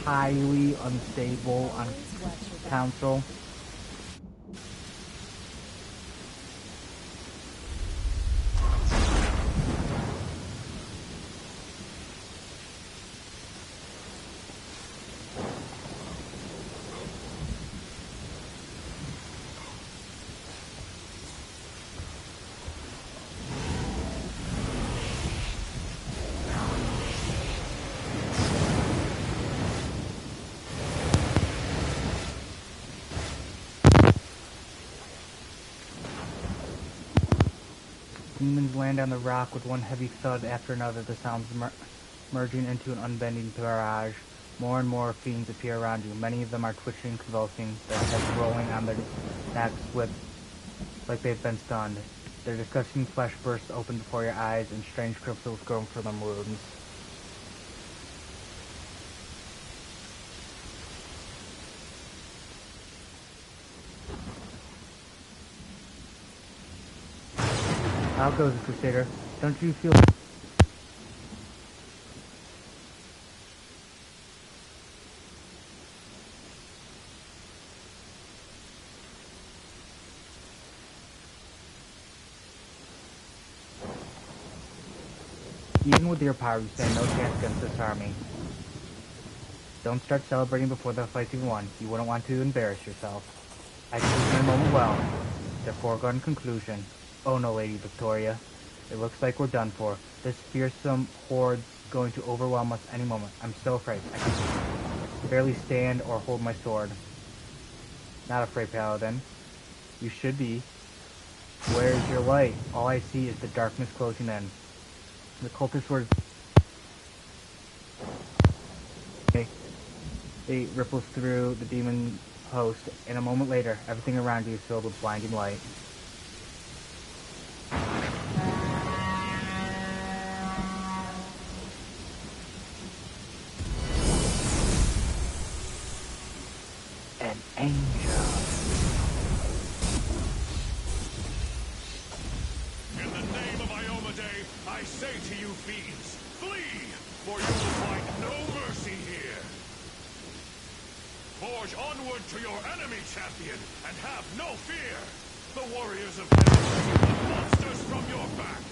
highly unstable on council. Demons land on the rock with one heavy thud after another, the sounds merging into an unbending barrage. More and more fiends appear around you. Many of them are twitching, convulsing, their heads rolling on their necks like they've been stunned. Their disgusting flesh bursts open before your eyes, and strange crystals grow from them wounds. Out goes the Crusader. Don't you feel... Even with your power, you stand no chance against this army. Don't start celebrating before the fight's even won. You wouldn't want to embarrass yourself. I choose my moment well. The foregone conclusion. Oh no, Lady Victoria. It looks like we're done for. This fearsome horde's going to overwhelm us any moment. I'm so afraid. I can barely stand or hold my sword. Not afraid, Paladin. You should be. Where's your light? All I see is the darkness closing in. The cultists were... It ripples through the demon host, and a moment later, everything around you is filled with blinding light. An angel. In the name of Iomedae, I say to you fiends, flee, for you will find no mercy here. Forge onward to your enemy, champion, and have no fear. The warriors of heaven will keep the monsters from your back.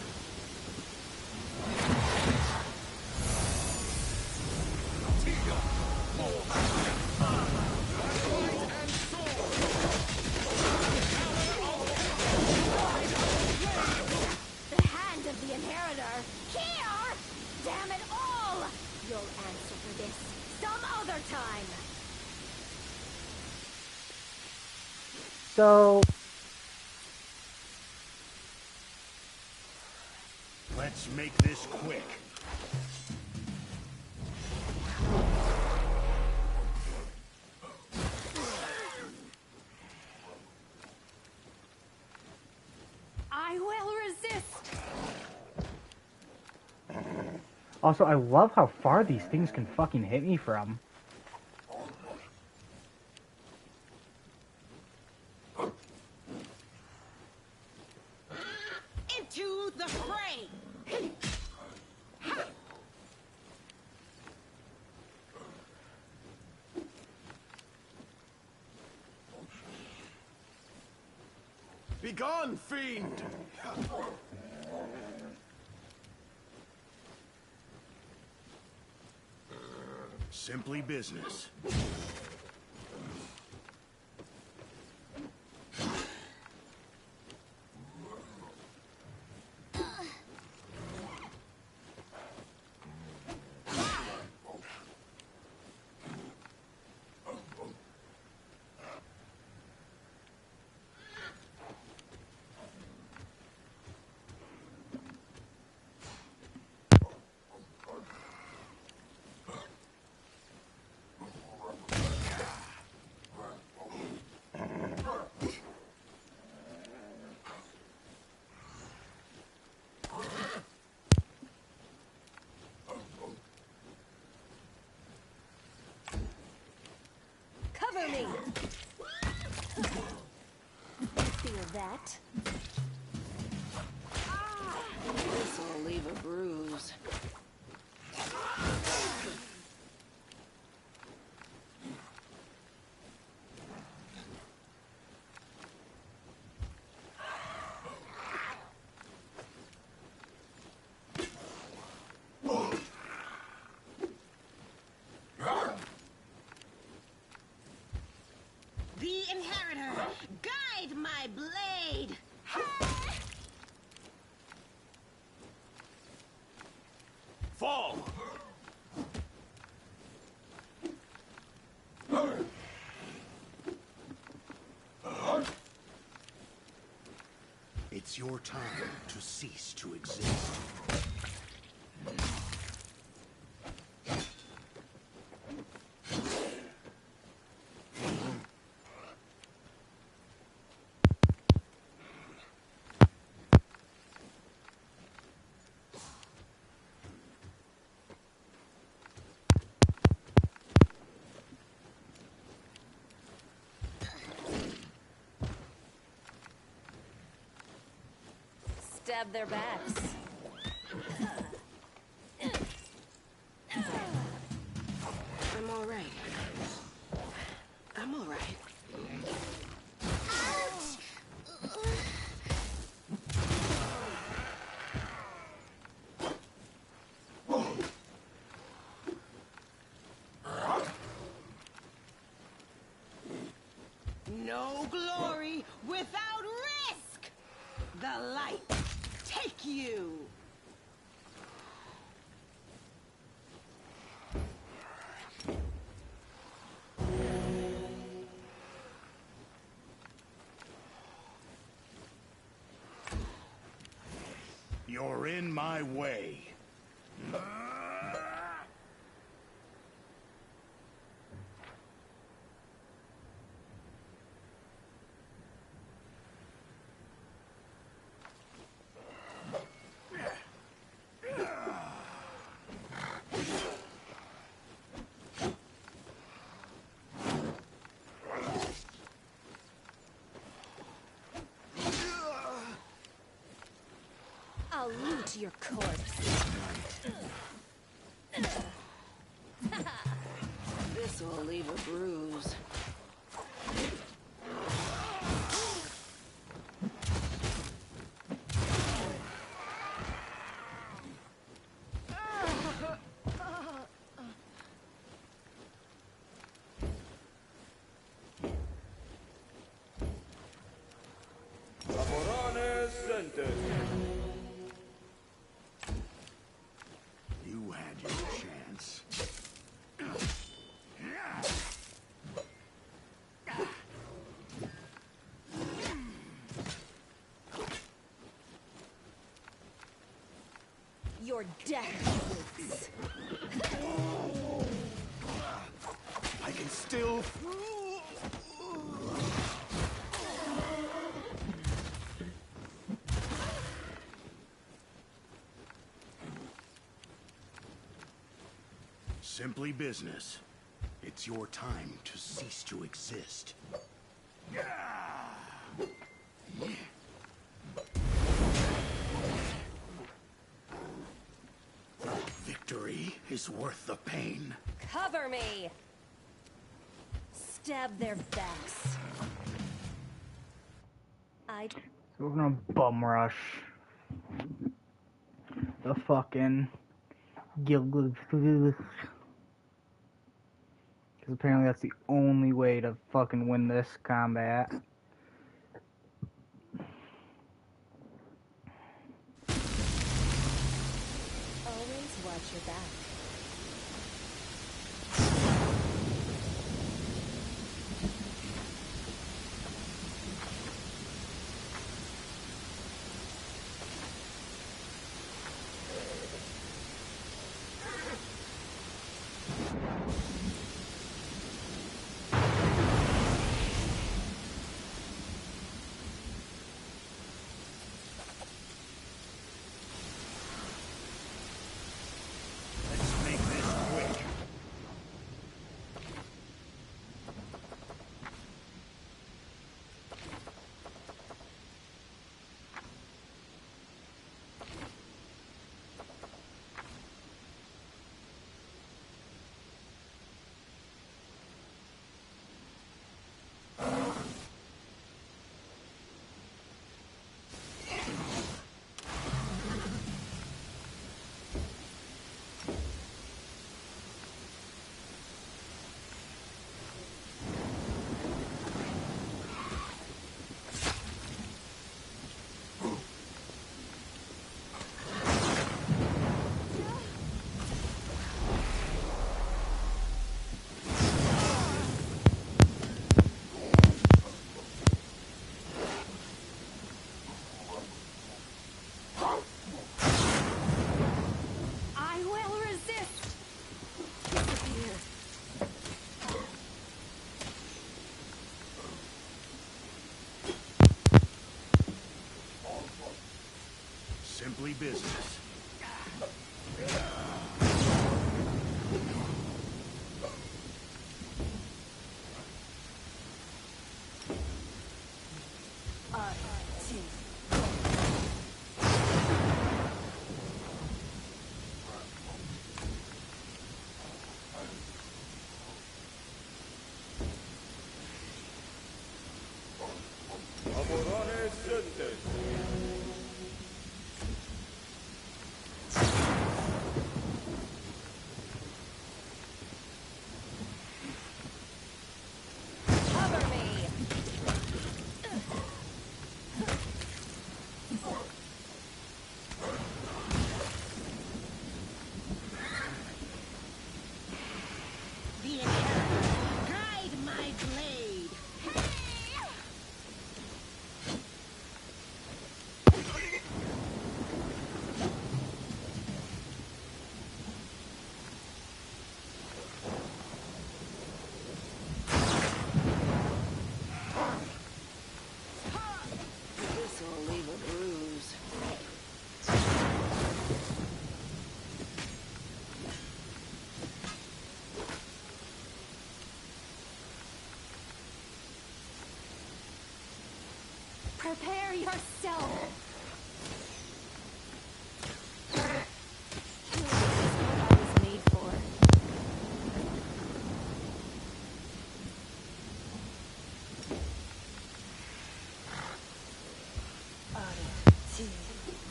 The hand of the inheritor. Here! Damn it all! You'll answer for this some other time. So... Let's make this quick. I will resist. Also, I love how far these things can fucking hit me from. Into the fray! Begone, fiend! Simply business. Cover me! Feel that? This will leave a bruise. Hide my blade! Fall! It's your time to cease to exist. Stab their backs. I'm alright. I'm alright. No glory without risk! The light, take you! You're in my way. I'll loot your corpse. This will leave a bruise. You had your chance. Your death waits. I can still... Simply business. It's your time to cease to exist. Victory is worth the pain. Cover me! Stab their backs. So we're gonna bum rush the fucking Gilgul. Because apparently that's the only way to fucking win this combat. Always watch your back. business. Cover me. The inheritor, guide my blade. This'll leave a bruise. Prepare yourself. This is what I was made for.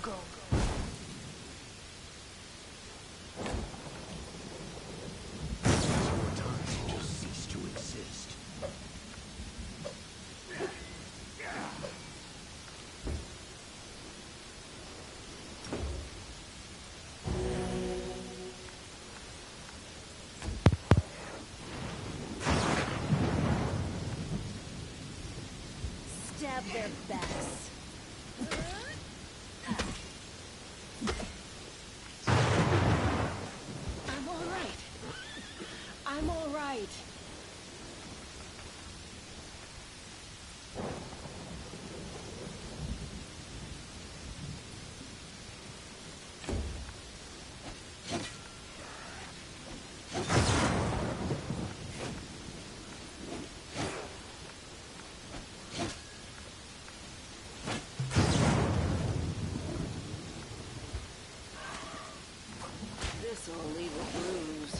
Go. Your time to cease to exist. Stab their backs. I'm all right. I'm all right. This'll leave a bruise.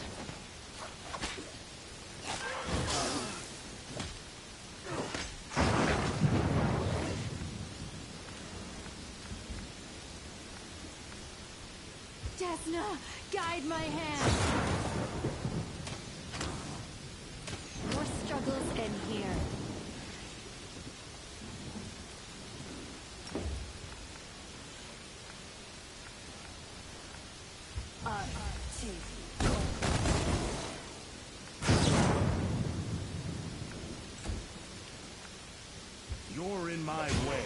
Desna, guide my hand. Your struggles end here. You're in my way.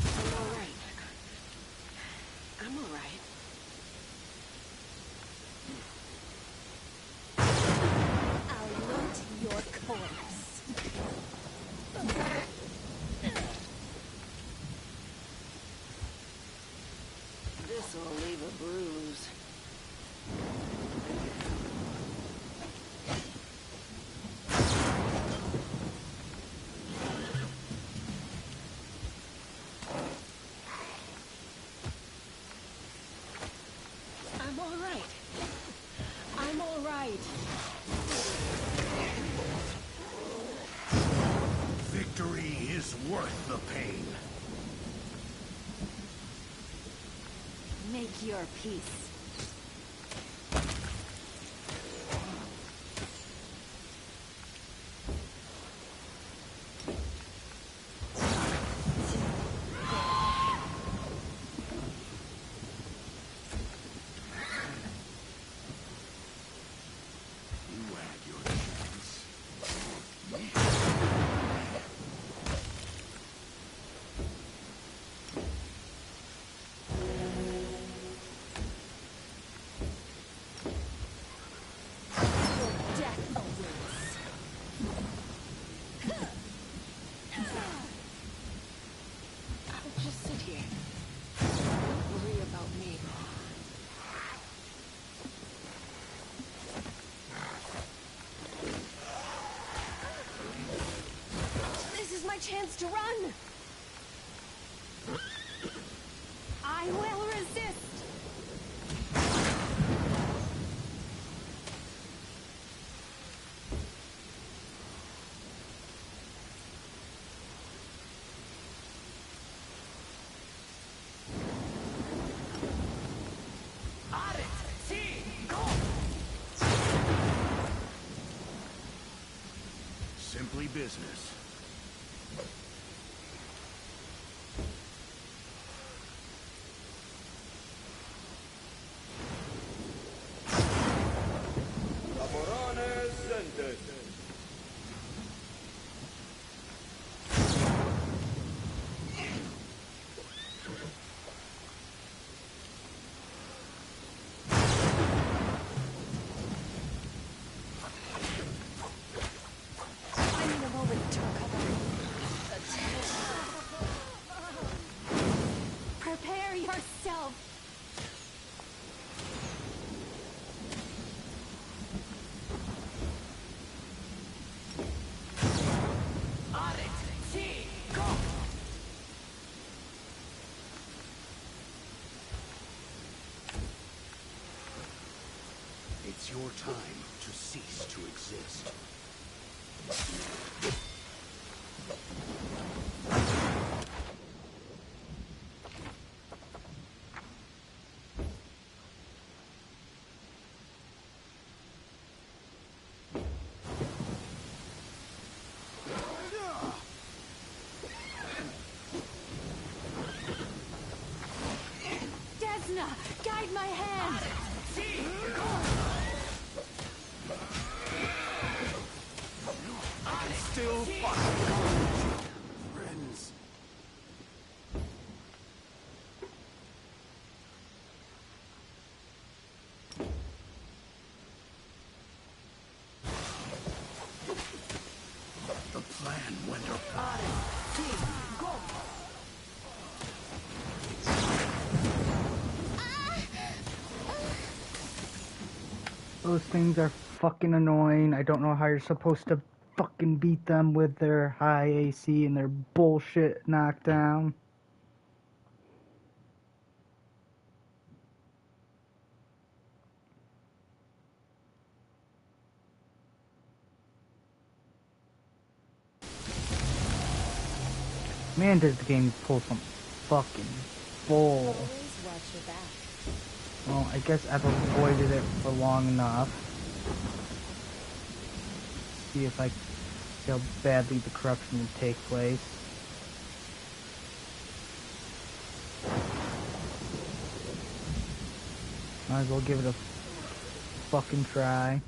I'm all right. I'm all right. I'll loot your corpse. This'll leave a bruise. I'm all right. I'm all right. Victory is worth the pain. Make your peace. You had your chance. a chance to run! I will resist! Simply business. I need a moment to recover. Prepare yourself! It's your time to cease to exist. Desna, guide my hand! Still fucking friends. The plan went apart. Those things are fucking annoying. I don't know how you're supposed to fucking beat them with their high AC and their bullshit knockdown. Man, does the game pull some fucking bull. Always watch your back. Well, I guess I've avoided it for long enough. See if I see how badly the corruption would take place. Might as well give it a fucking try.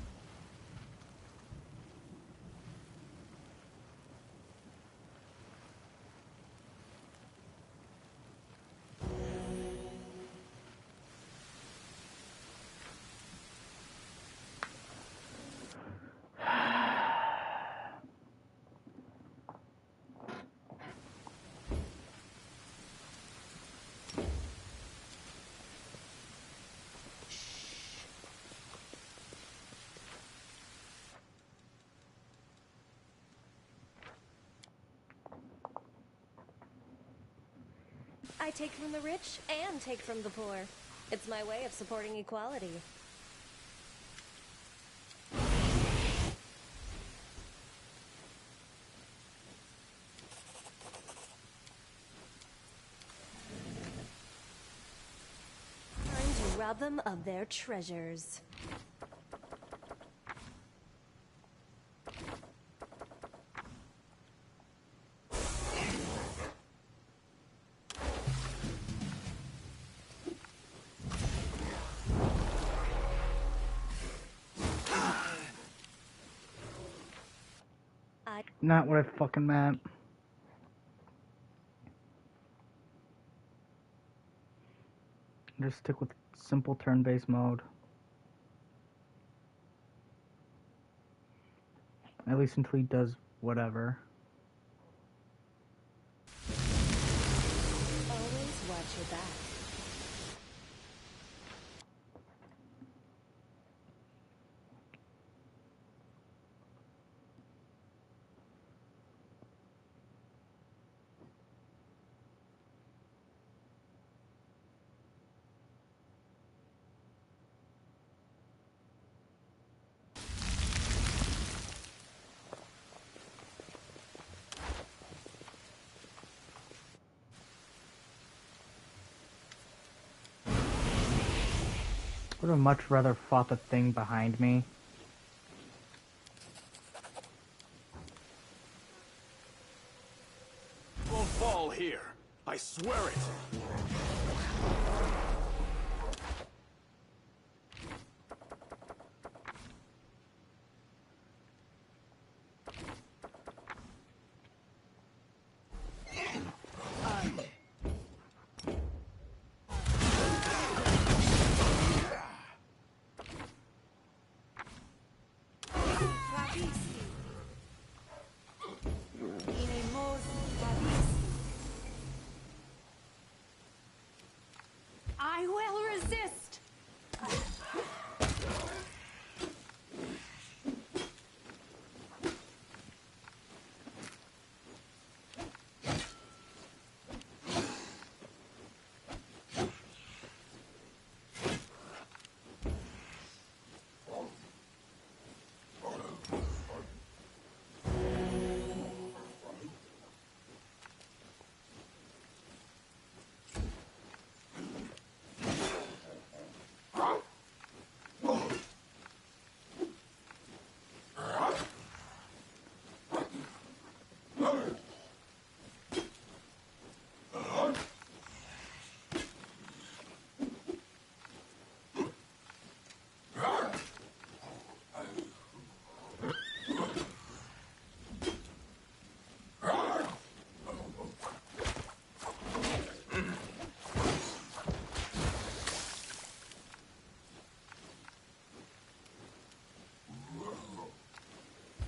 I take from the rich and take from the poor. It's my way of supporting equality. Time to rob them of their treasures. Not what I fucking meant. Just stick with simple turn-based mode. At least until he does whatever. Always watch your back. Would have much rather fought the thing behind me. Won't fall here. I swear it. I will resist!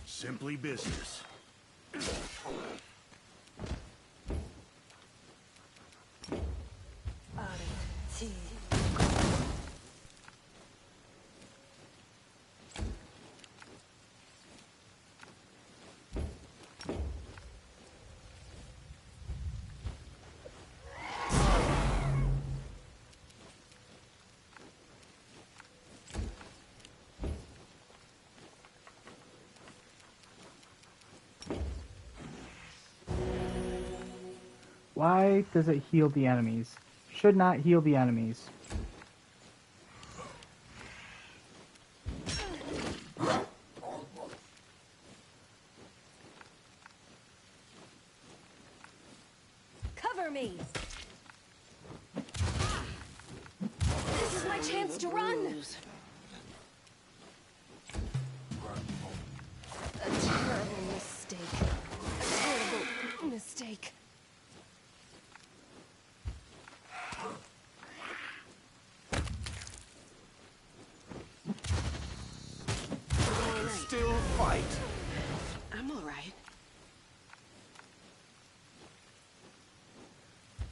Simply business. Why does it heal the enemies? Should not heal the enemies. Cover me! This is my chance to run! A terrible mistake. A terrible mistake. Still fight. I'm all right.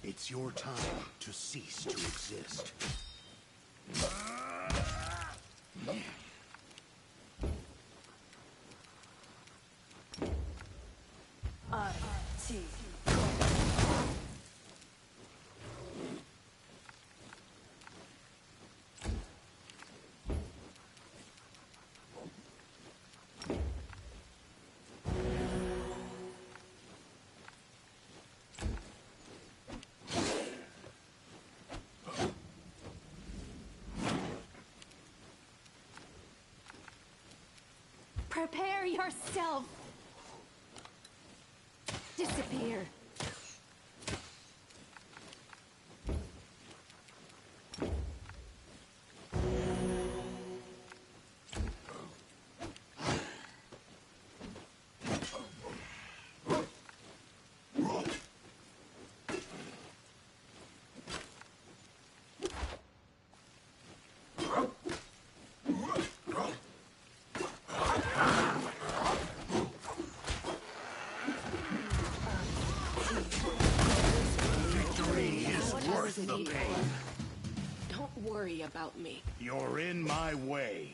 It's your time to cease to exist. Prepare yourself! Disappear! The pain. Don't worry about me. You're in my way.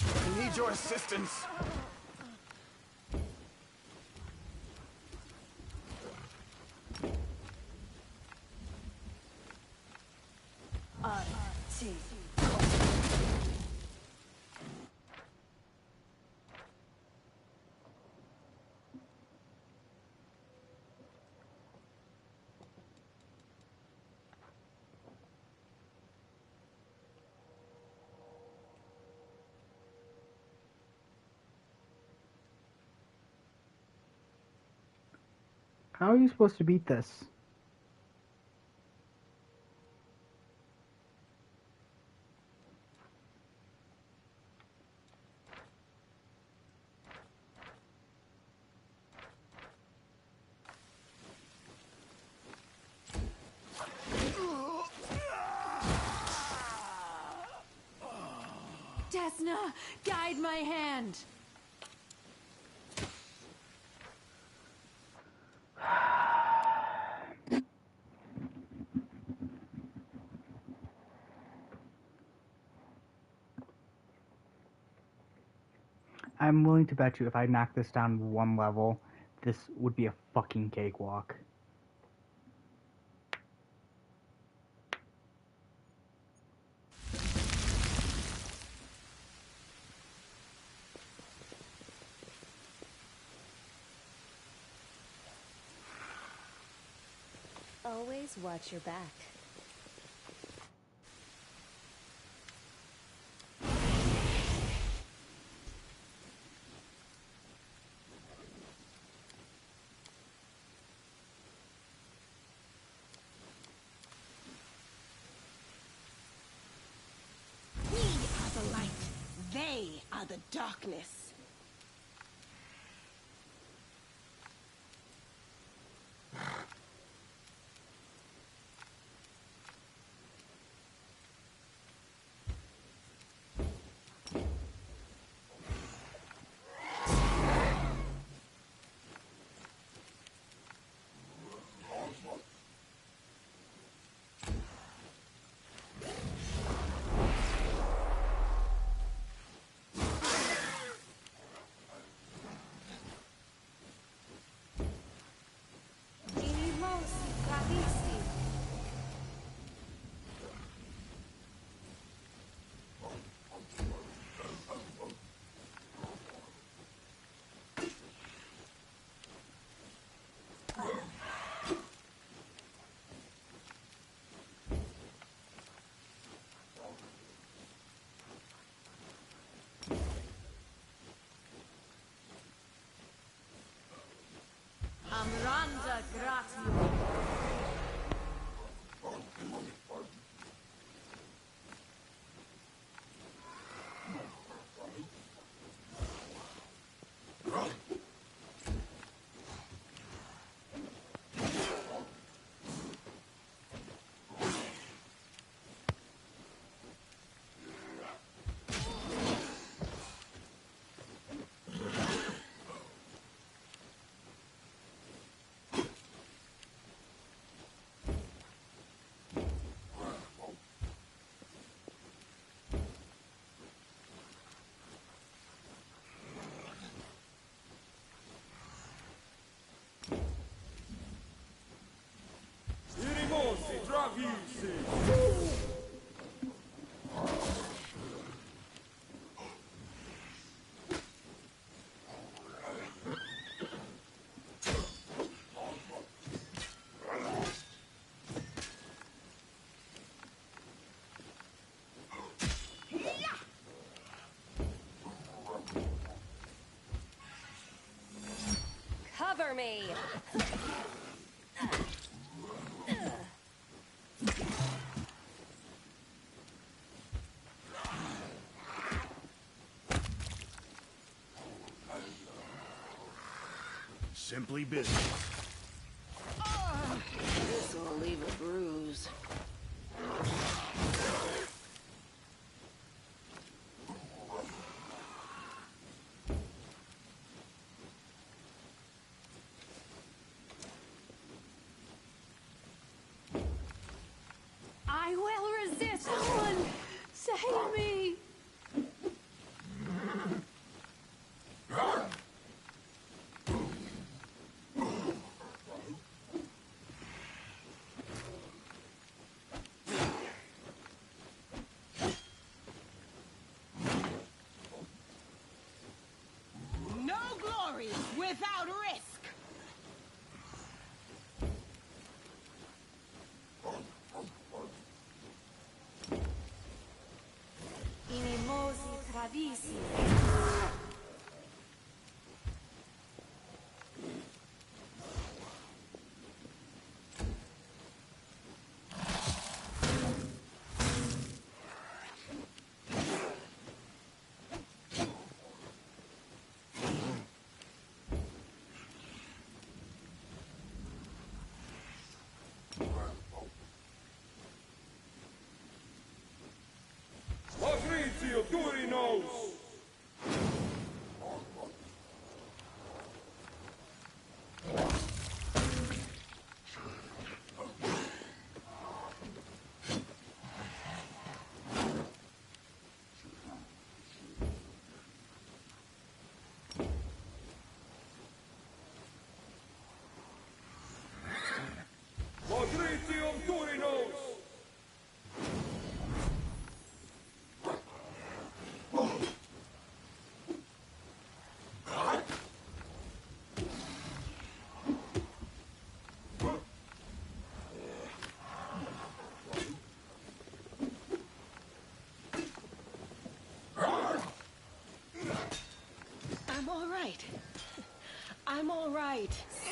I need your assistance. How are you supposed to beat this? Desna, guide my hand. I'm willing to bet you if I knock this down one level, this would be a fucking cakewalk. Always watch your back. We are the light. They are the darkness. Amranda Gratio. Cover me! Simply business. This'll leave a bruise. I will resist. Someone save me. No glory without risk. Inimosi tradisi. all right. I'm all right.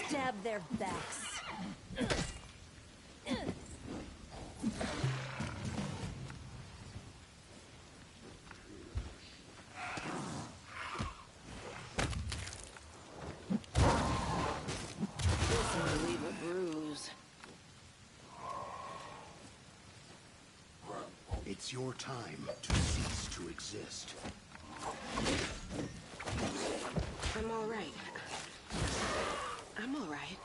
Stab their backs. This'll leave a bruise. It's your time to cease to exist. I'm all right. I'm all right.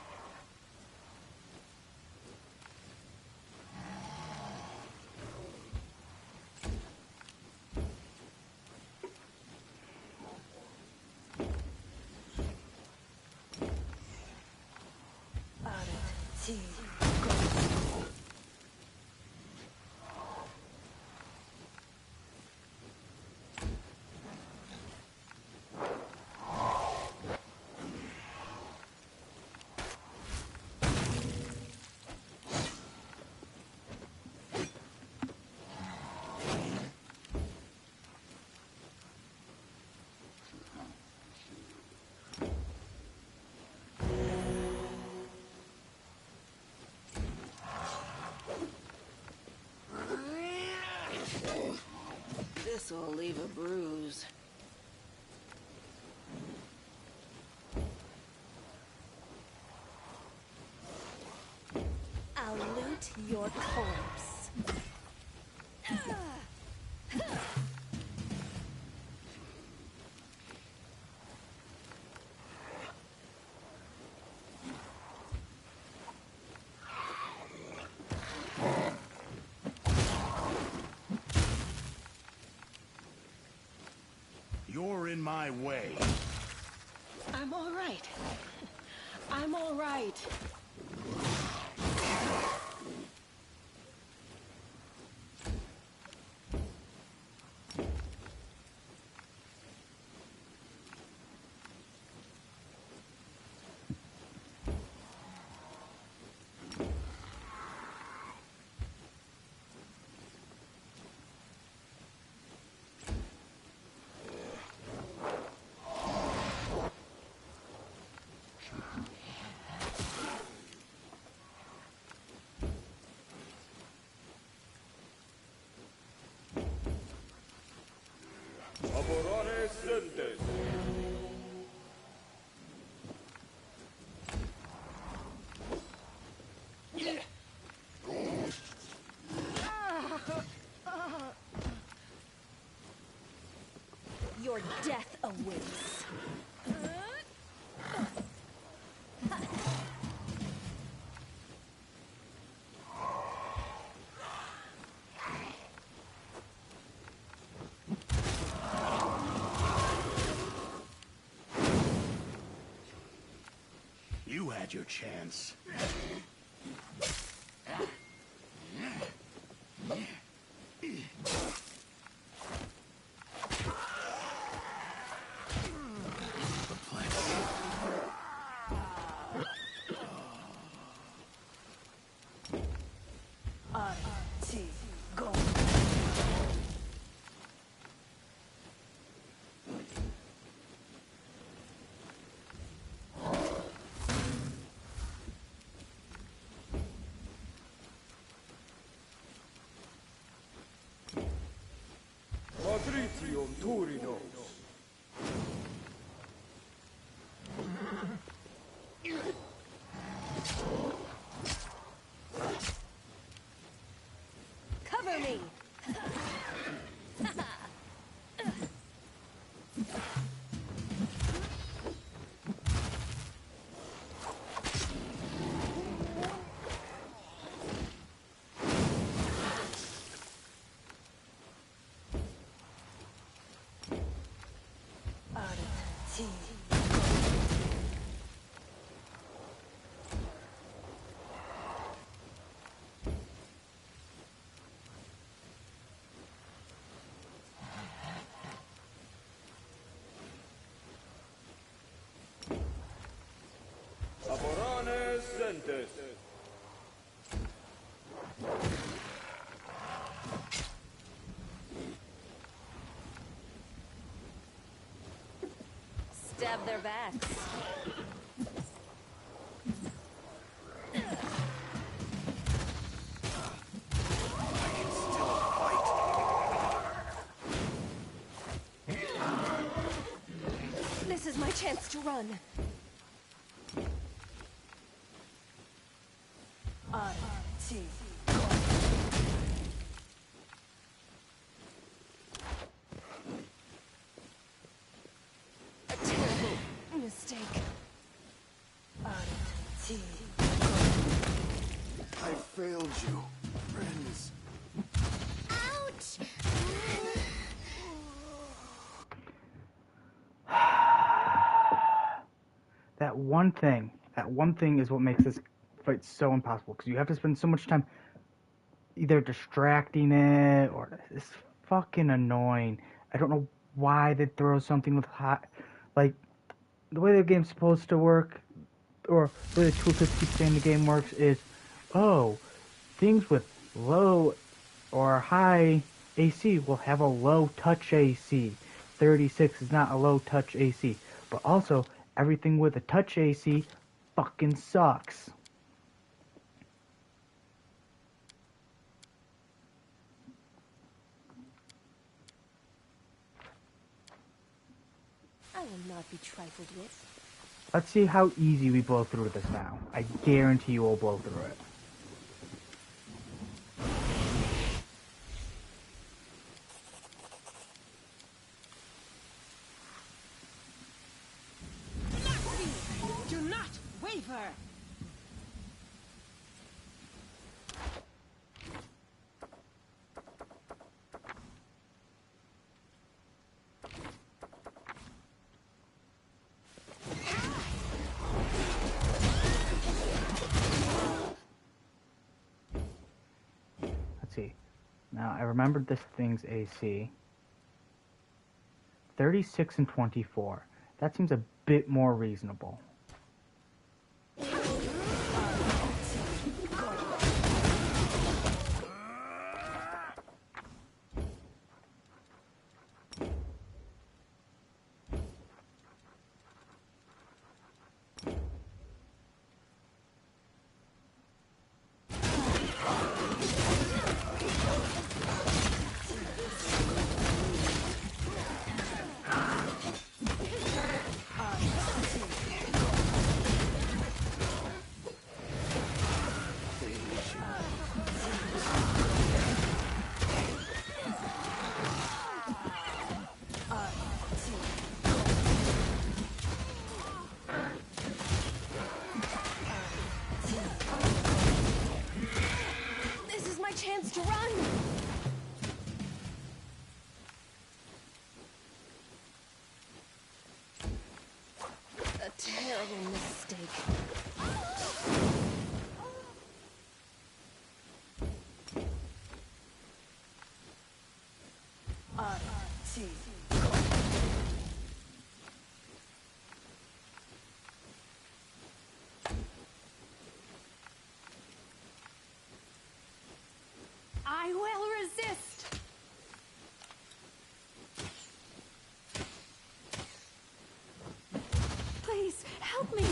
This'll leave a bruise. I'll loot your corpse. You're in my way. I'm all right. I'm all right. Your death awaits. You had your chance. Cover me! have their backs. This is my chance to run. A terrible mistake. I failed you, friends. Ouch! That one thing is what makes this fight so impossible, because you have to spend so much time either distracting it or it's fucking annoying. I don't know why they throw something with hot, like the way the game's supposed to work, or the way the tooltips keep saying the game works is, oh, things with low or high AC will have a low touch AC. 36 is not a low touch AC, but also everything with a touch AC fucking sucks. I will not be trifled with. Let's see how easy we blow through this now. I guarantee you we'll blow through it. Do not waver! Let's see. Now, I remembered this thing's AC. 36 and 24. That seems a bit more reasonable. This is my chance to run! A terrible mistake. I will resist! Please, help me!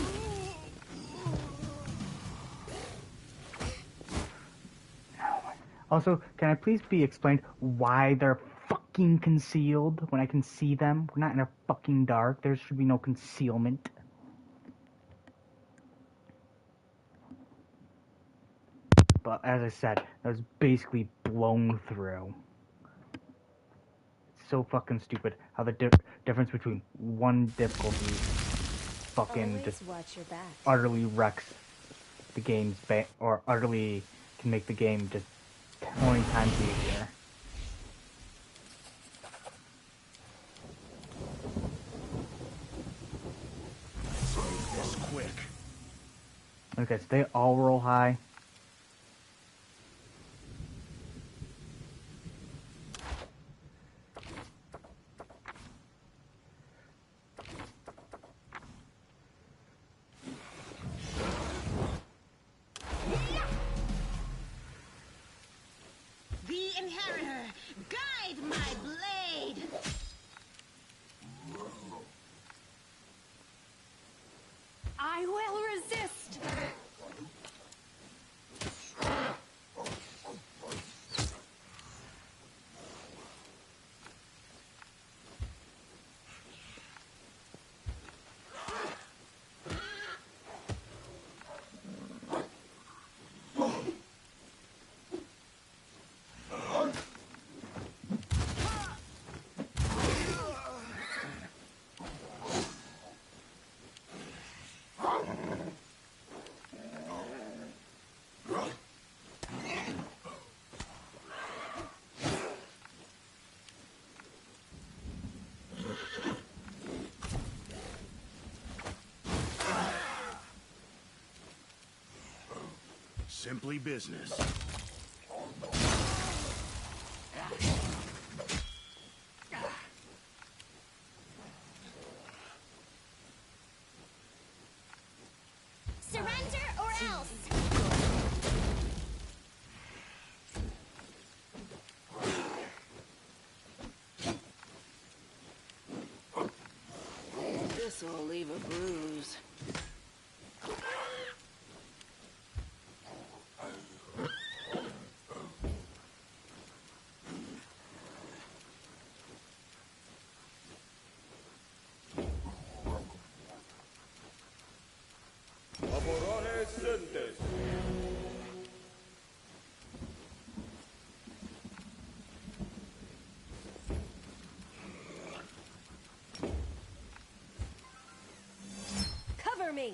Also, can I please be explained why they're fucking concealed when I can see them? We're not in a fucking dark. There should be no concealment. But as I said, that was basically blown through. It's so fucking stupid how the difference between one difficulty fucking Always just watch your back. utterly wrecks the game's or utterly can make the game just 20 times easier. This quick. Okay, so they all roll high. The Inheritor, guide my blade! I will resist! Simply business. Surrender or else! This will leave a bruise. Cover me!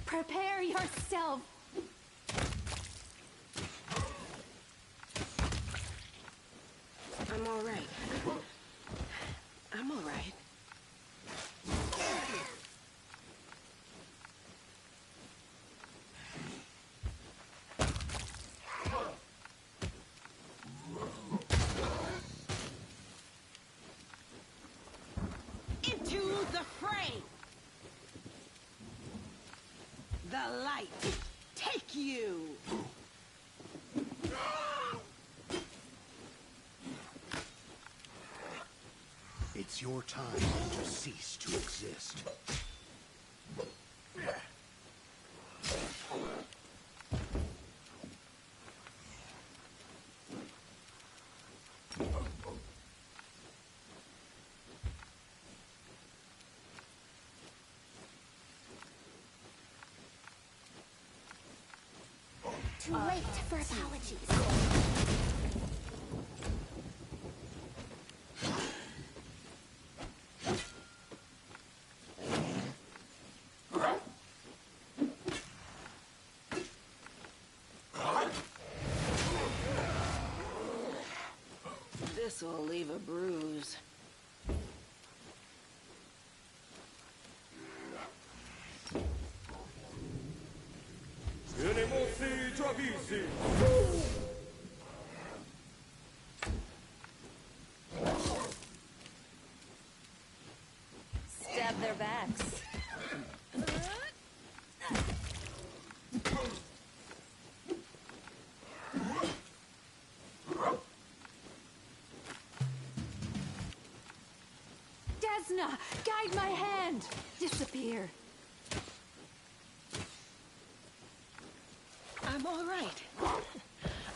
Prepare yourself! I'm all right. I'm all right. Into the fray! The light, take you! It's your time to cease to exist. Too late for apologies. This will leave a bruise. Stab their backs. Desna, guide my hand! Disappear. I'm all right.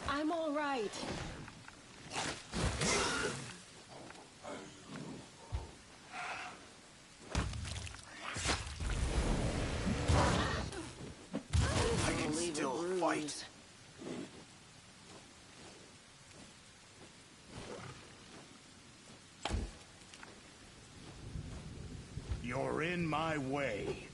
I'm all right. I can still fight. You're in my way.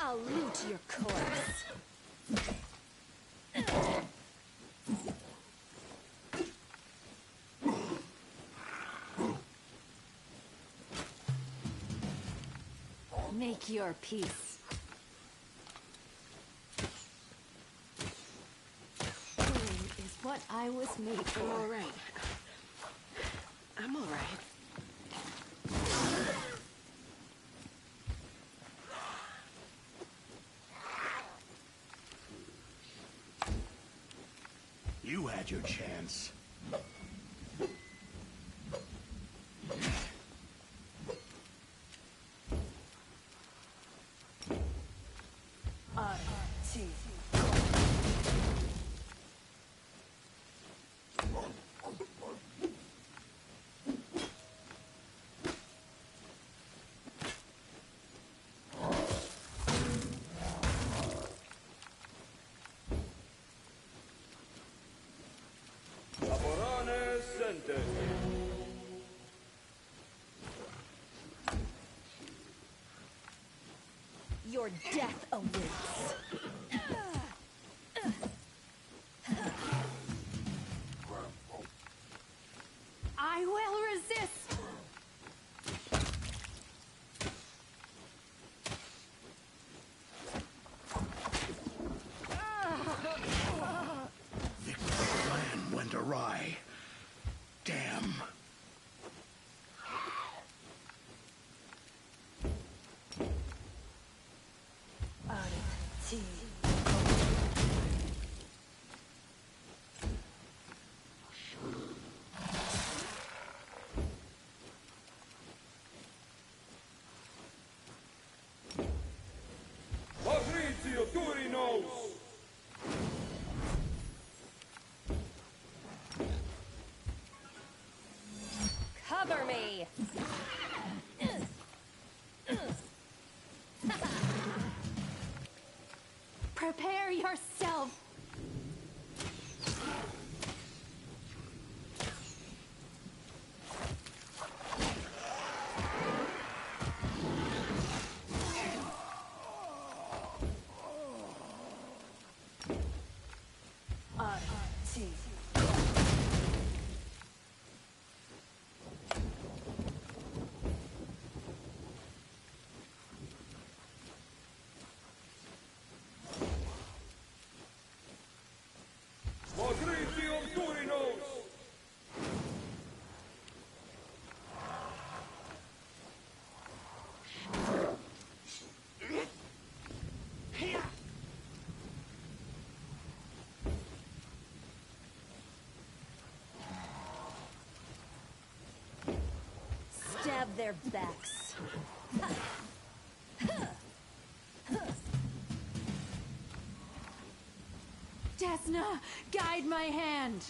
I'll loot your corpse. Make your peace. Killing is what I was made for. I'm all right. I'm all right. You had your chance. Your death awaits. I will resist! Victor's plan went awry. Damn. Cover me! Prepare yourself! Stab their backs. Desna, guide my hand!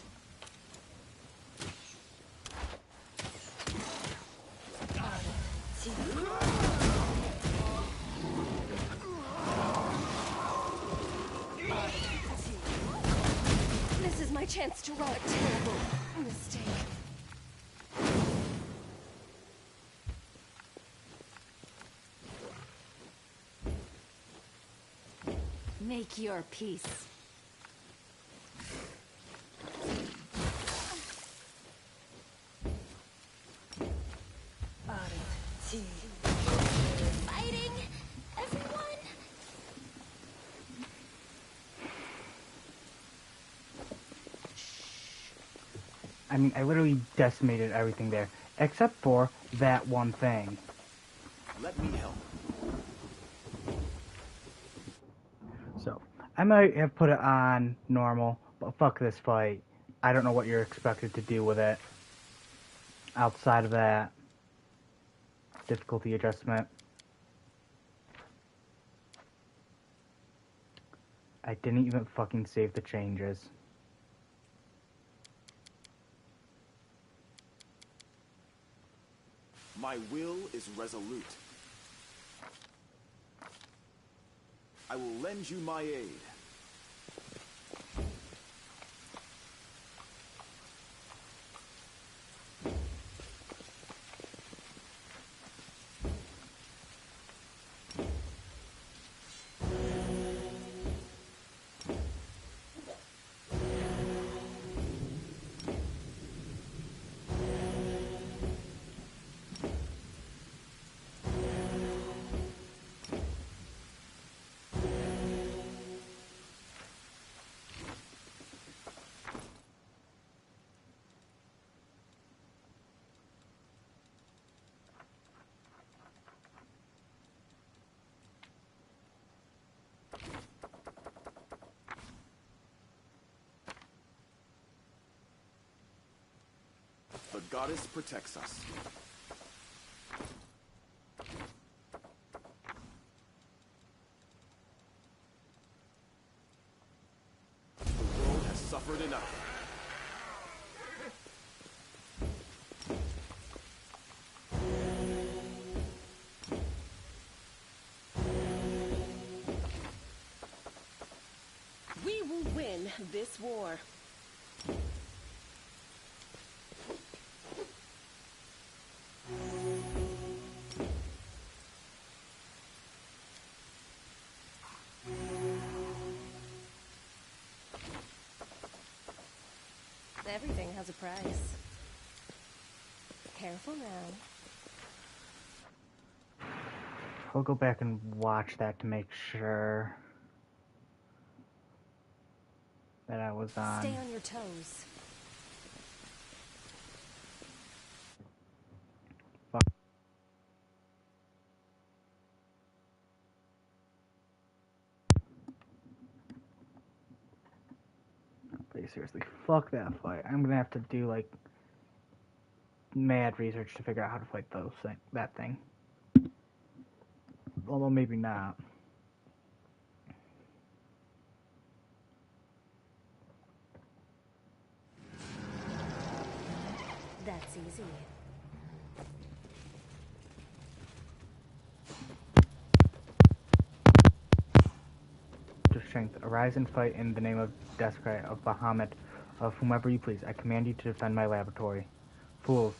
This is my chance to run a terrible mistake. Make your peace. Fighting, everyone! I mean, I literally decimated everything there, except for that one thing. Let me help. So, I might have put it on normal, but fuck this fight. I don't know what you're expected to do with it. Outside of that difficulty adjustment. I didn't even fucking save the changes. My will is resolute. I will lend you my aid. goddess protects us. The world has suffered enough. We will win this war. Everything has a price. Careful now. I'll go back and watch that to make sure that I was on. Stay on your toes. Fuck. But seriously, fuck that fight. I'm gonna have to do like mad research to figure out how to fight that thing. Although maybe not. That's easy. To strength, arise and fight in the name of Descry, of Bahamut, of whomever you please. I command you to defend my laboratory. Fools,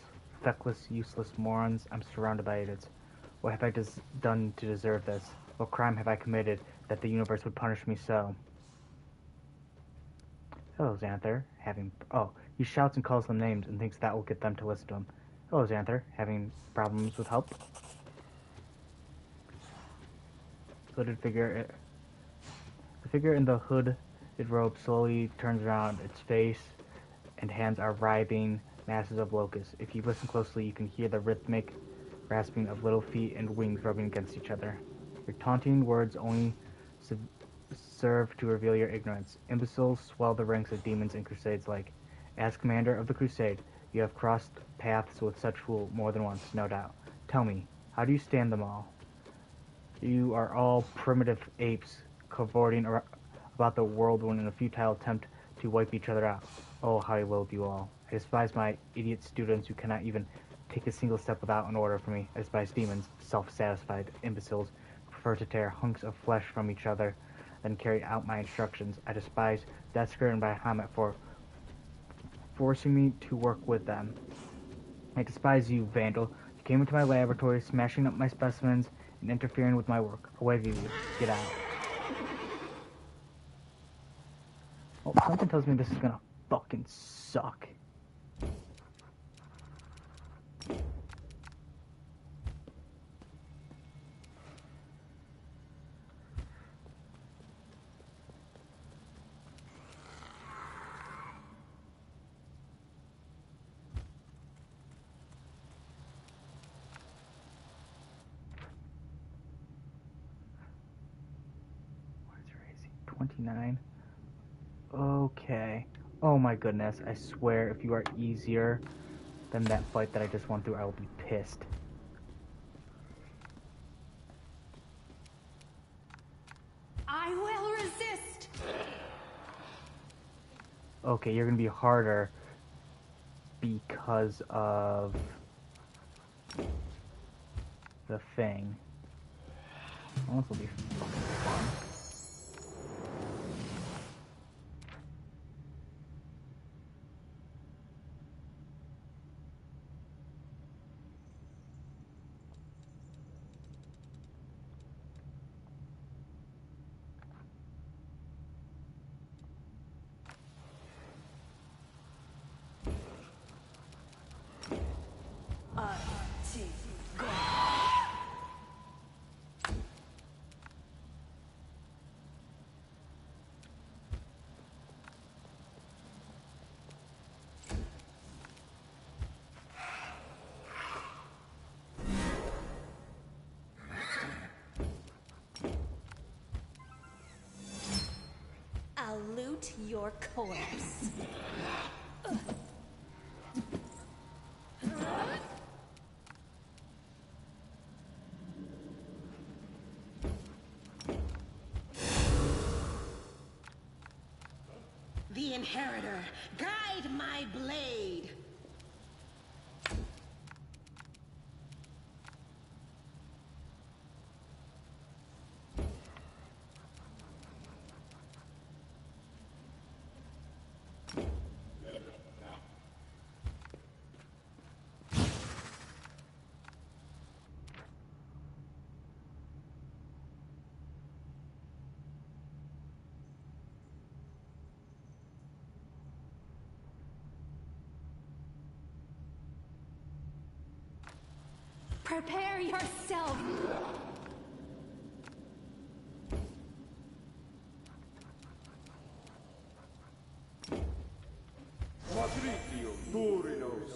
feckless, useless morons, I'm surrounded by idiots. What have I done to deserve this? What crime have I committed that the universe would punish me so? Hello, Xanther. He shouts and calls them names and thinks that will get them to listen to him. Hello, Xanther. Having problems with help? Hooded figure. The figure in the hooded robe slowly turns around. Its face and hands are writhing masses of locusts. If you listen closely, you can hear the rhythmic rasping of little feet and wings rubbing against each other. Your taunting words only serve to reveal your ignorance. Imbeciles swell the ranks of demons in crusades like. As commander of the crusade, you have crossed paths with such fool more than once, no doubt. Tell me, how do you stand them all? You are all primitive apes cavorting about the world in a futile attempt to wipe each other out. Oh, how I loathe you all. I despise my idiot students who cannot even take a single step without an order from me. I despise demons, self-satisfied imbeciles who prefer to tear hunks of flesh from each other than carry out my instructions. I despise Desker and Bahamut for forcing me to work with them. I despise you, Vandal. You came into my laboratory, smashing up my specimens and interfering with my work. Away with you. Get out. Oh, something tells me this is gonna fucking suck. What is your AC? 29. Okay. Oh my goodness. I swear, if you are easier than that fight that I just went through, I will be pissed. I will resist! Okay, you're gonna be harder because of the thing. Oh, this will be fucking fun. I'll loot your corpse. Inheritor, guide my blade! Prepare yourself! Patricium Durinos.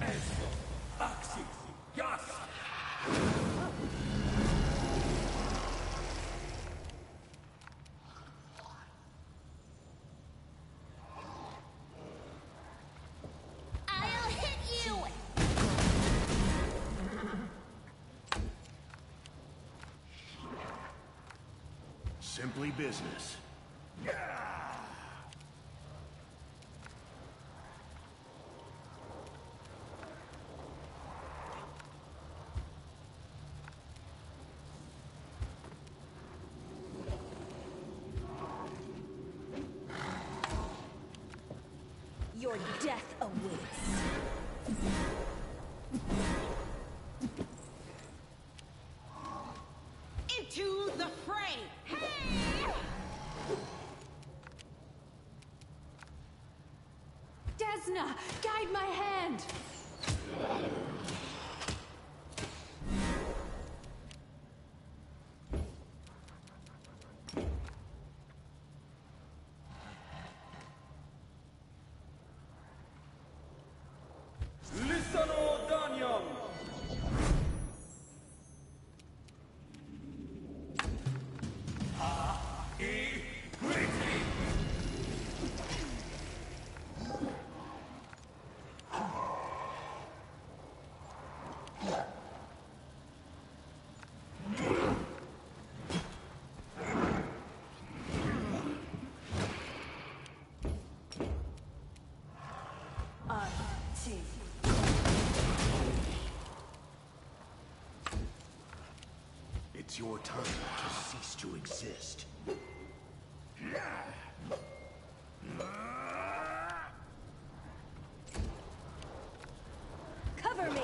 Esto, Axis, Yas. I'll hit you! Simply business. Your death awaits. Into the fray! Hey! Desna, guide my hand! Lissano Danyam. It's your time to cease to exist. Cover me!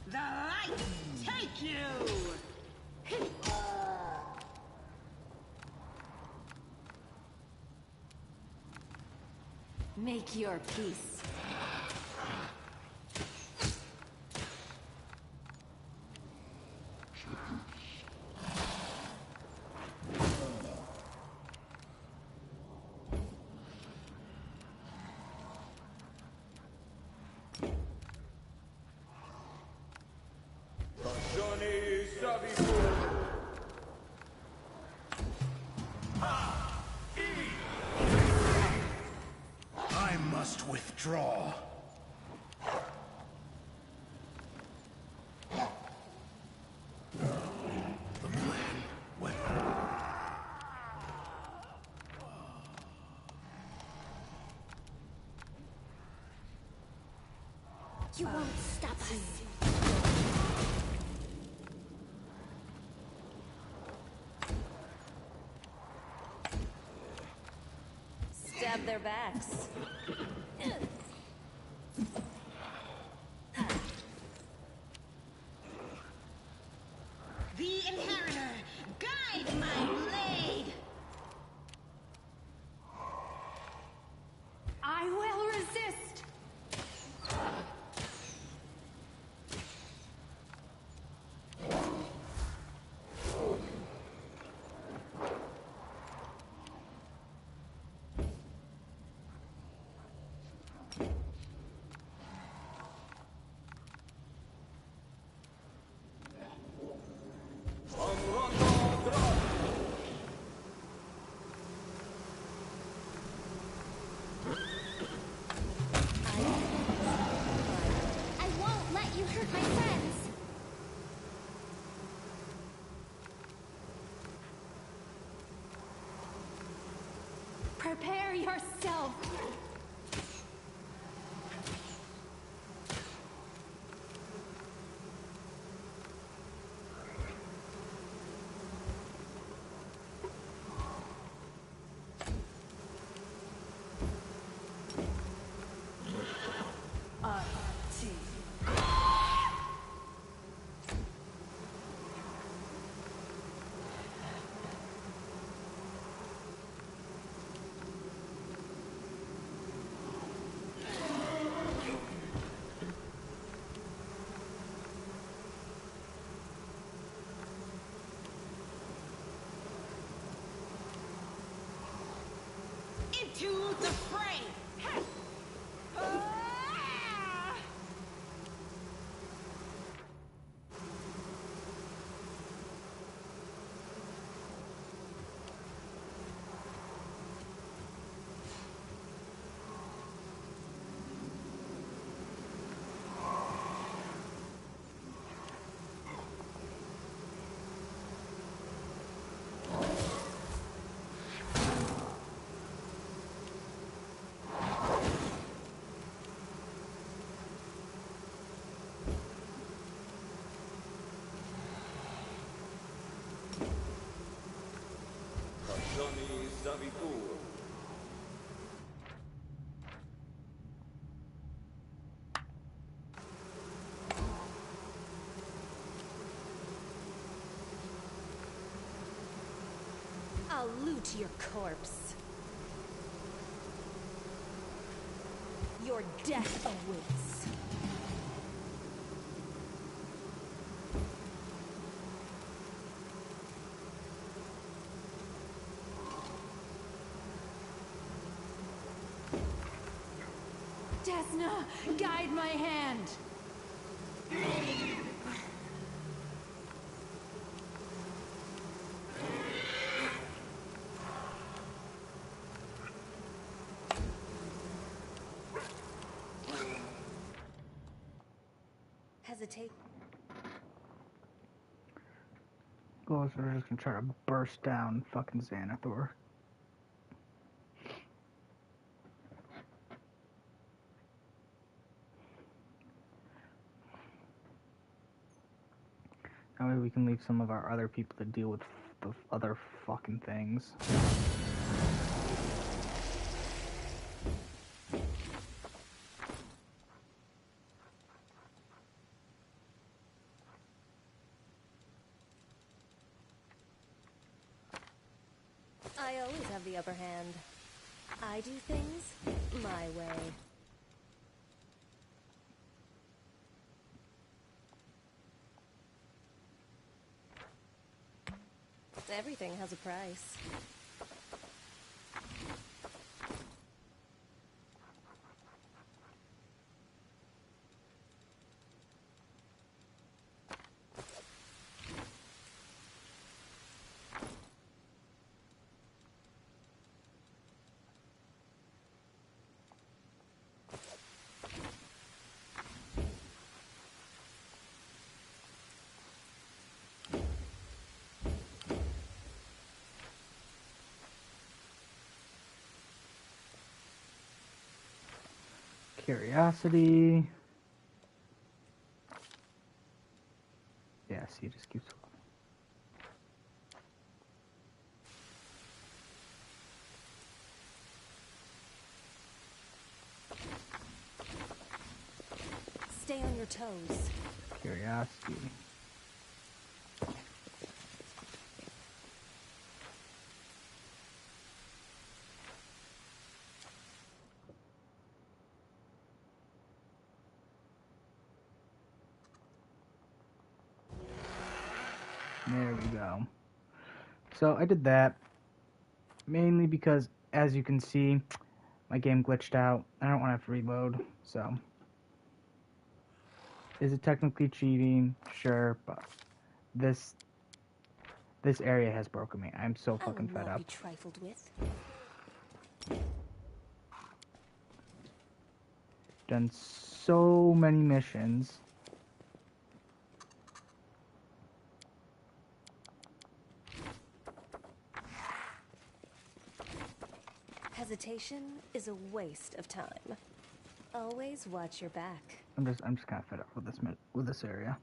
The light take you! Make your peace. Johnny Savifor. I must withdraw. The plan, what? You won't stop us. Stab their backs. The Inheritor, guide my blade! I will resist! Prepare yourself! Into the fray! Passioni Savitur. I'll loot your corpse. Your death awaits. Desna, guide my hand! Hesitate. Goals are just gonna try to burst down fucking Xanathor. That way we can leave some of our other people to deal with the other fucking things. I always have the upper hand. I do things my way. Everything has a price. Curiosity. Yes, he just keeps. Stay on your toes. Curiosity. There we go. So I did that mainly because, as you can see, my game glitched out. I don't want to have to reload, so. Is it technically cheating? Sure, but this area has broken me. I'm so I will fucking fed not up. be trifled with. Done so many missions. Hesitation is a waste of time. Always watch your back. I'm just kind of fed up with this area.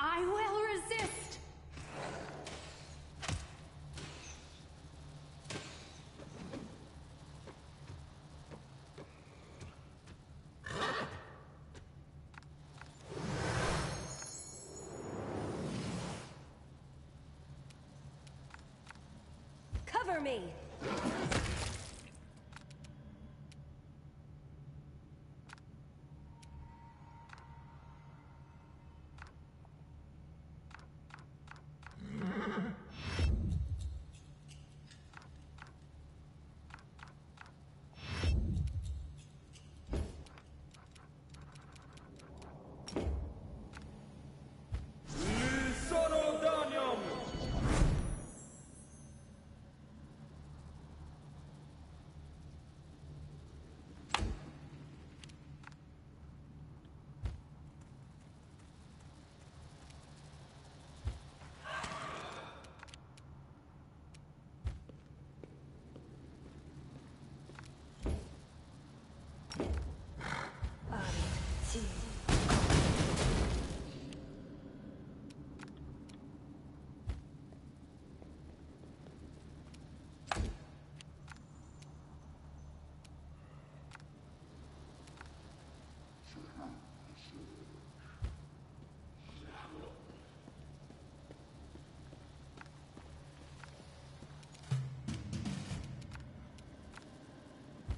I will resist! Cover me! Sono Danium!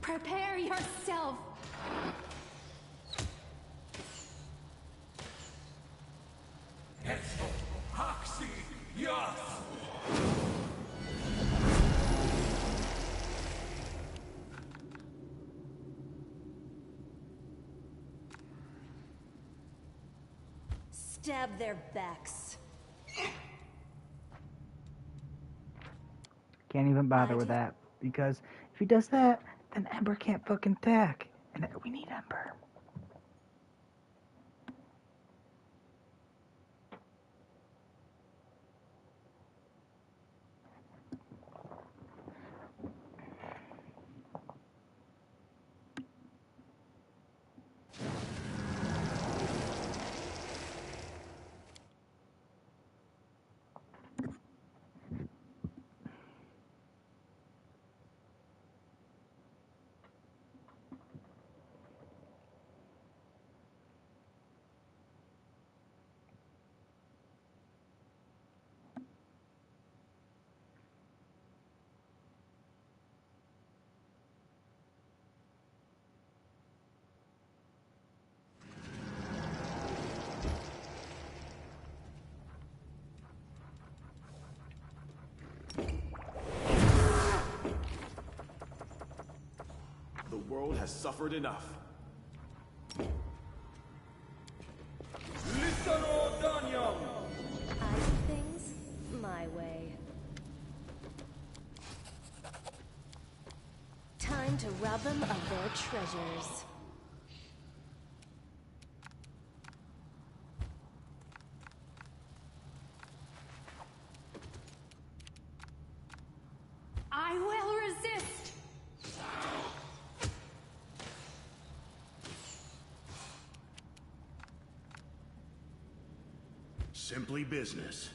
Prepare yourself! Haxi! Yas! Stab their backs. Can't even bother with that, because if he does that, then Ember can't fucking attack. And we need Ember. The world has suffered enough. Lissano Danium! I do things my way. Time to rob them of their treasures. I will resist! Simply business.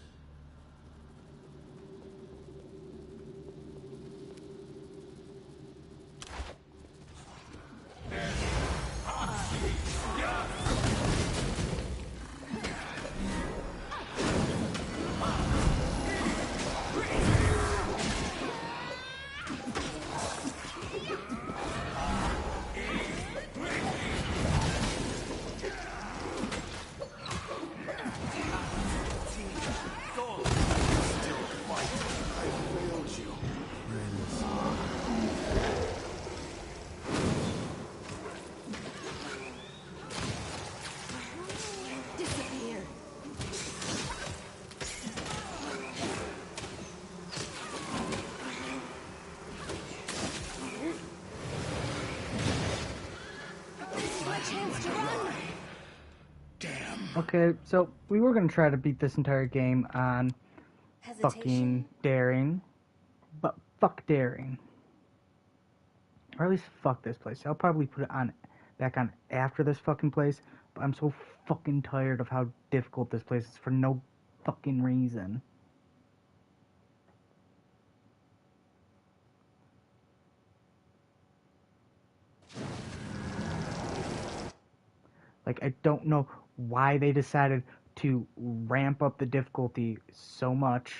Okay, so we were gonna try to beat this entire game on Hesitation? fucking daring, but fuck daring. Or at least fuck this place. I'll probably put it on back on after this fucking place, but I'm so fucking tired of how difficult this place is for no fucking reason. Like, I don't know why they decided to ramp up the difficulty so much.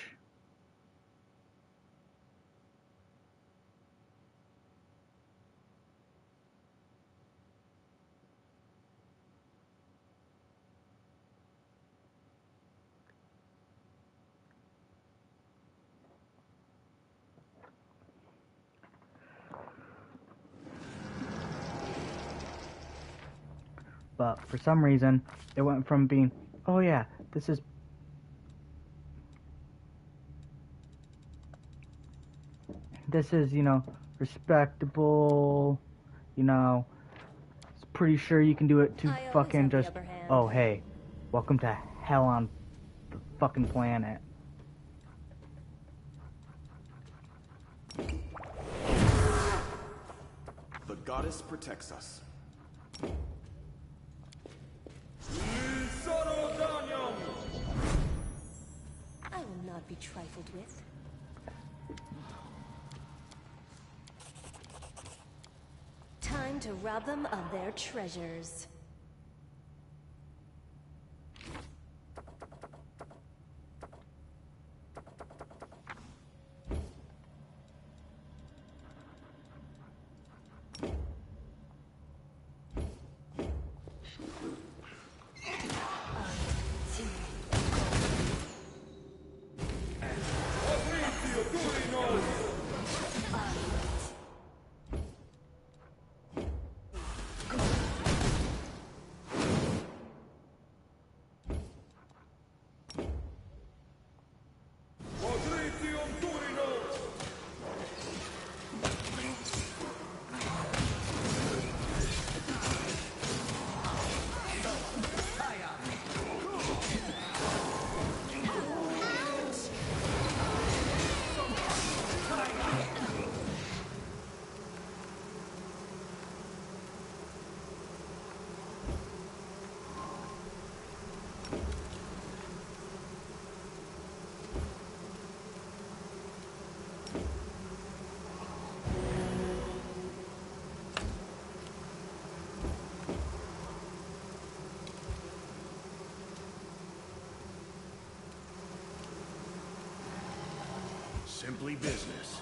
But for some reason, it went from being, oh yeah, this is you know, respectable, you know, it's pretty sure you can do it, to I always fucking have the just, upper hand. oh hey, welcome to hell on the fucking planet. The goddess protects us. Lisoro Danyam! I will not be trifled with. Time to rob them of their treasures. Patricium Turino! Simply business.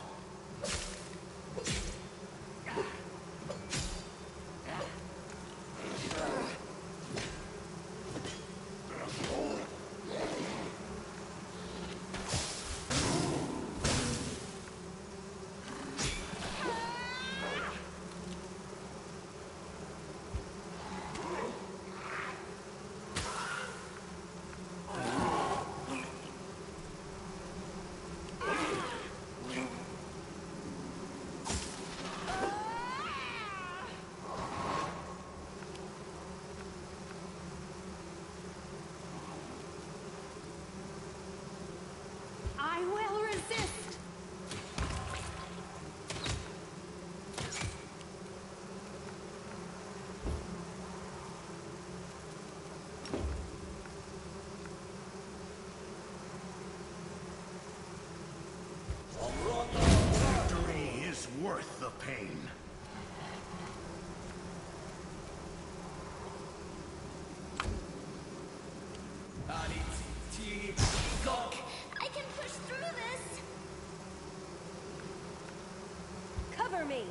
I will resist! Victory is worth the pain. I can push through this! Cover me!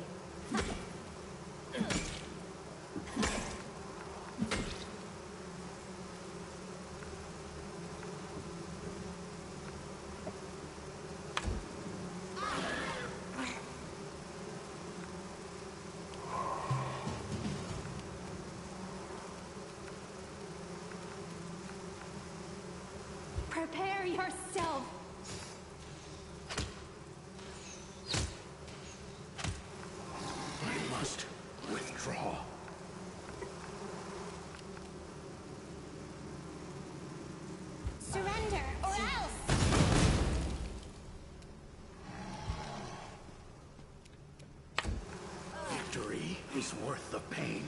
Prepare yourself! I must withdraw. is worth the pain.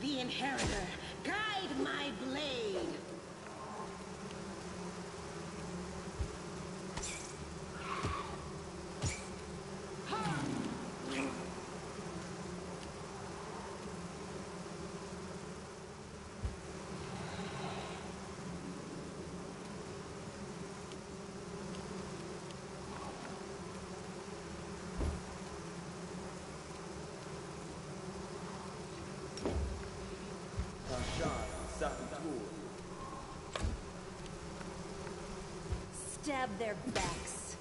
The Inheritor, guide my blade! Stab their backs.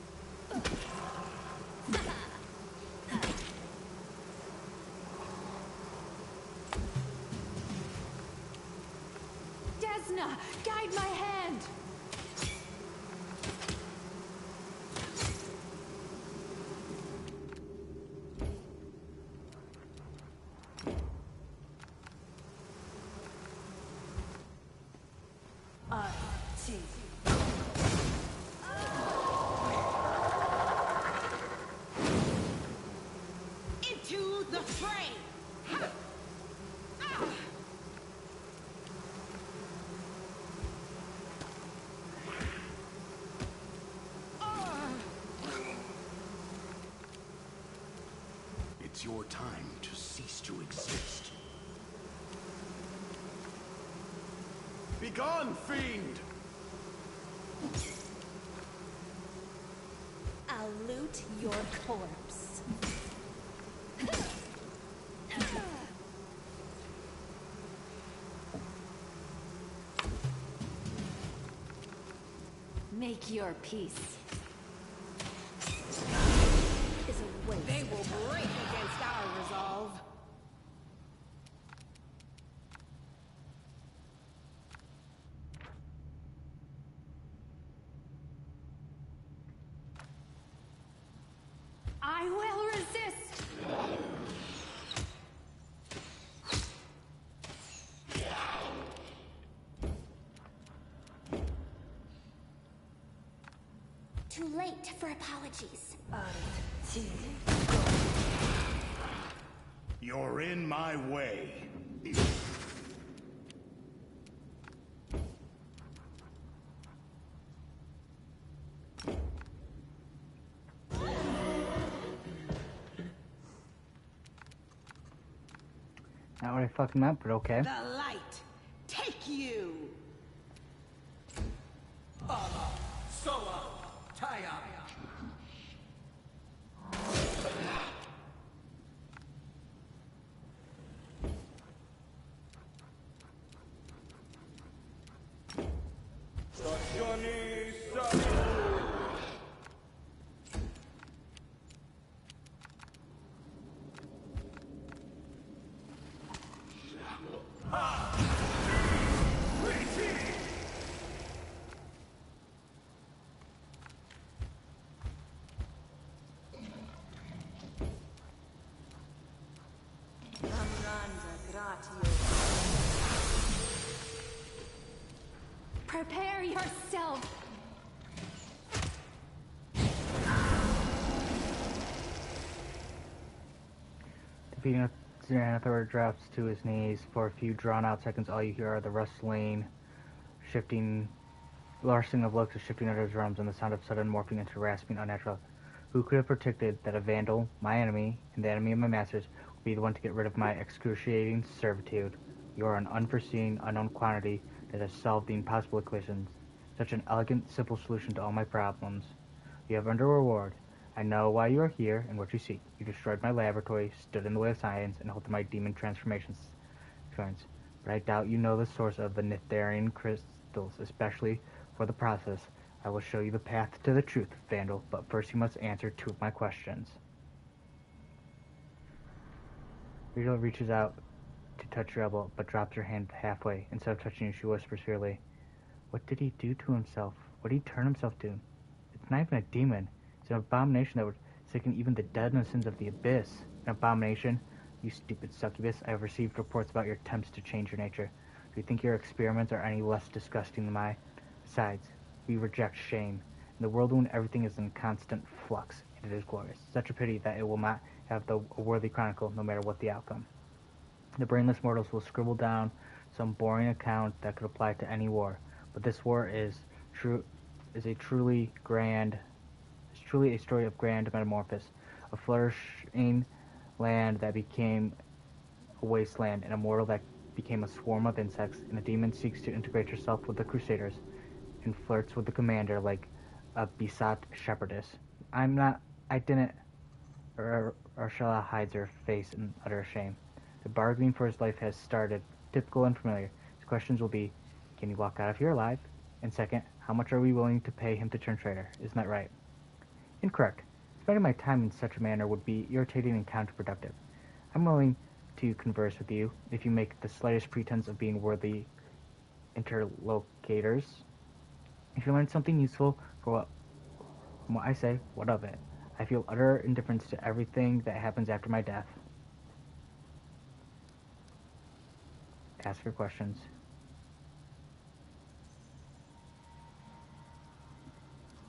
Desna, guide my hand! Into the fray! Ha! Ah! It's your time to cease to exist. Begone, fiend! I'll loot your corpse. Make your peace. Is a waste. They will break against our resolve. I will resist! Too late for apologies. You're in my way. Not what I fucking meant, but okay. The light, take you! Soa. Taya. Stazioni Samu. Prepare yourself! Defeating Xanathar drops to his knees. For a few drawn-out seconds, all you hear are the rustling, shifting, lashing of looks, the shifting of his drums, and the sound of sudden morphing into rasping, unnatural. Who could have predicted that a vandal, my enemy, and the enemy of my masters, would be the one to get rid of my excruciating servitude? You are an unforeseen, unknown quantity that has solved the impossible equations. Such an elegant, simple solution to all my problems. You have earned a reward. I know why you are here and what you seek. You destroyed my laboratory, stood in the way of science, and halted my demon transformations. But I doubt you know the source of the Nitharian crystals, especially for the process. I will show you the path to the truth, Vandal, but first you must answer 2 of my questions. Rita reaches out to touch your elbow, but drops her hand halfway. Instead of touching you, she whispers fearfully, "What did he do to himself? What did he turn himself to? It's not even a demon. It's an abomination that would sicken even the dead in the sins of the abyss. An abomination? You stupid succubus. I have received reports about your attempts to change your nature. Do you think your experiments are any less disgusting than mine? Besides, we reject shame. In the world when everything is in constant flux, it is glorious. Such a pity that it will not have a worthy chronicle, no matter what the outcome. The brainless mortals will scribble down some boring account that could apply to any war, but this war is truly a story of grand metamorphosis, a flourishing land that became a wasteland, and a mortal that became a swarm of insects, and a demon seeks to integrate herself with the Crusaders, and flirts with the commander like a besot shepherdess. I didn't, Ursula hides her face in utter shame. The bargaining for his life has started, typical and familiar. His questions will be, can you walk out of here alive? And second, how much are we willing to pay him to turn traitor? Isn't that right? Incorrect. Spending my time in such a manner would be irritating and counterproductive. I'm willing to converse with you if you make the slightest pretense of being worthy interlocutors. If you learn something useful from what I say, what of it? I feel utter indifference to everything that happens after my death. Ask for questions.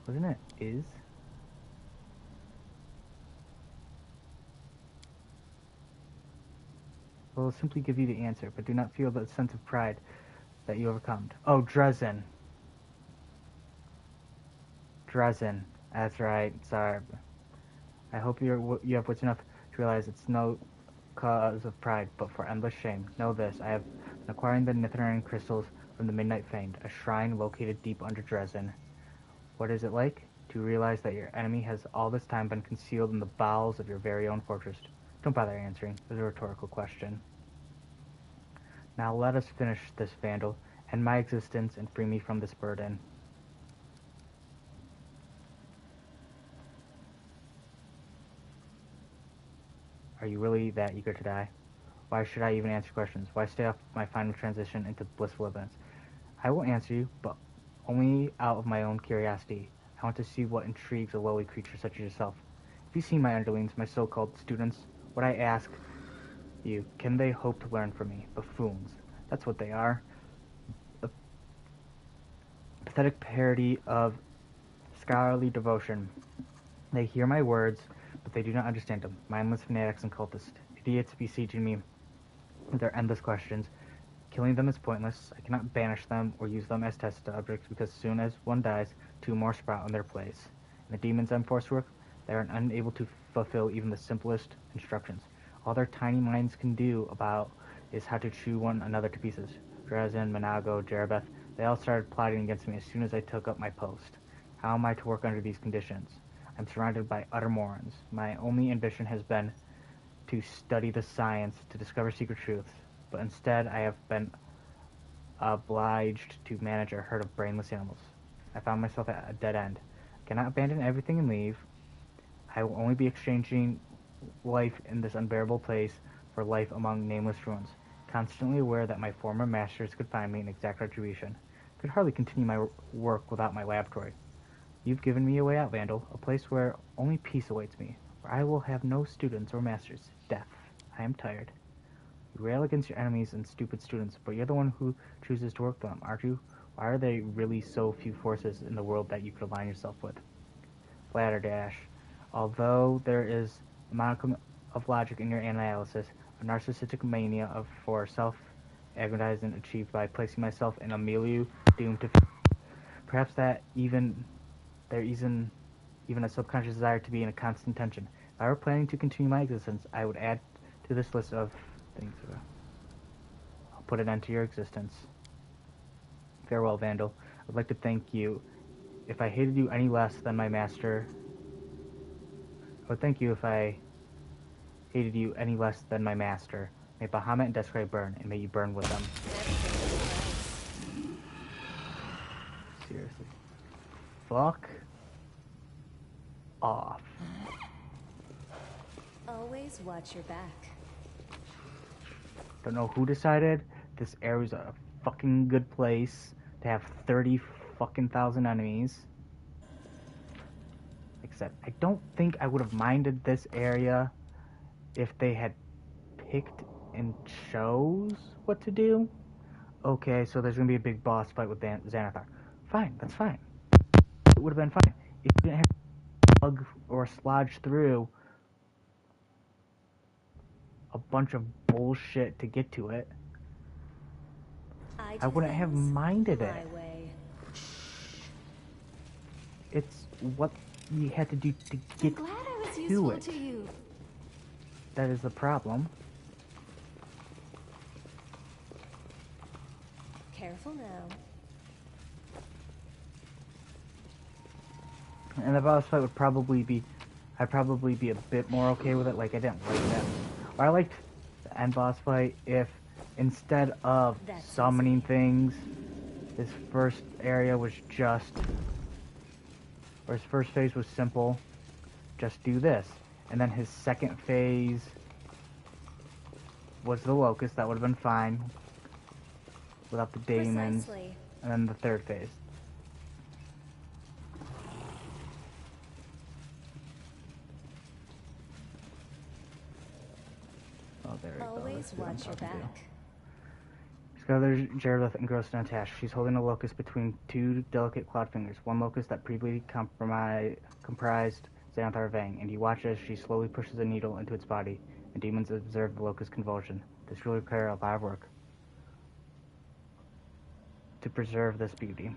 Wasn't it is? Will simply give you the answer, but do not feel the sense of pride that you overcome. Oh, Dresden. Dresden. That's right. Sorry. I hope you have wits enough to realize it's no cause of pride, but for endless shame. Know this, I have been acquiring the Nitharian crystals from the Midnight Fanged, a shrine located deep under Dresden. What is it like? To realize that your enemy has all this time been concealed in the bowels of your very own fortress. Don't bother answering. It was a rhetorical question. Now let us finish this, Vandal, end my existence and free me from this burden. Are you really that eager to die? Why should I even answer questions? Why stay off my final transition into blissful events? I will answer you, but only out of my own curiosity. I want to see what intrigues a lowly creature such as yourself. If you see my underlings, my so-called students, what I ask you, can they hope to learn from me? Buffoons. That's what they are. A pathetic parody of scholarly devotion. They hear my words, but they do not understand them. Mindless fanatics and cultists. Idiots besieging me with their endless questions. Killing them is pointless. I cannot banish them or use them as test subjects because as soon as one dies, two more sprout in their place. And the demons I'm forced to work, they are unable to fulfill even the simplest instructions. All their tiny minds can do about is how to chew one another to pieces. Dresden, Manago, Jerebeth, they all started plotting against me as soon as I took up my post. How am I to work under these conditions? I'm surrounded by utter morons. My only ambition has been to study the science, to discover secret truths, but instead I have been obliged to manage a herd of brainless animals. I found myself at a dead end. I cannot abandon everything and leave. I will only be exchanging life in this unbearable place for life among nameless ruins, constantly aware that my former masters could find me and exact retribution. I could hardly continue my work without my laboratory. You've given me a way out, Vandal, a place where only peace awaits me, where I will have no students or masters. Death. I am tired. You rail against your enemies and stupid students, but you're the one who chooses to work them, aren't you? Why are there really so few forces in the world that you could align yourself with? Blatterdash. Although there is a modicum of logic in your analysis, a narcissistic mania for self-aggrandizement achieved by placing myself in a milieu doomed to perhaps that there isn't even a subconscious desire to be in a constant tension. If I were planning to continue my existence, I would add to this list of things. I'll put an end to your existence. Farewell, Vandal. I'd like to thank you. If I hated you any less than my master, I would thank you if I hated you any less than my master. May Bahamut and Descray burn, and may you burn with them. Seriously. Fuck off. Always watch your back. Don't know who decided this area is a fucking good place to have 30 fucking thousand enemies. Like I said, I don't think I would have minded this area if they had picked and chose what to do. Okay, so there's gonna be a big boss fight with Xanathar. Fine, that's fine. It would have been fine if you didn't have to slug or slodge through a bunch of bullshit to get to it, I do wouldn't have things minded my it. way. It's what you had to do to I'm get glad I was to useful it. to you. That is the problem. Careful now. And the boss fight would probably be, I'd probably be a bit more okay with it. Like, I didn't like that. Or I liked the end boss fight if instead of That's summoning easy. things, his first area was just, or his first phase was simple, just do this. And then his second phase was the locust. That would have been fine without the demons. Precisely. And then the third phase. Oh, there we go. Always That's who I'm watch your talking to. back. Skylar Jaredith engrossed in a task. She's holding a locust between two delicate clawed fingers. One locust that previously comprised Xanthar Vang, and you watch as she slowly pushes a needle into its body, and demons observe the locust convulsion. This will require a lot of work to preserve this beauty.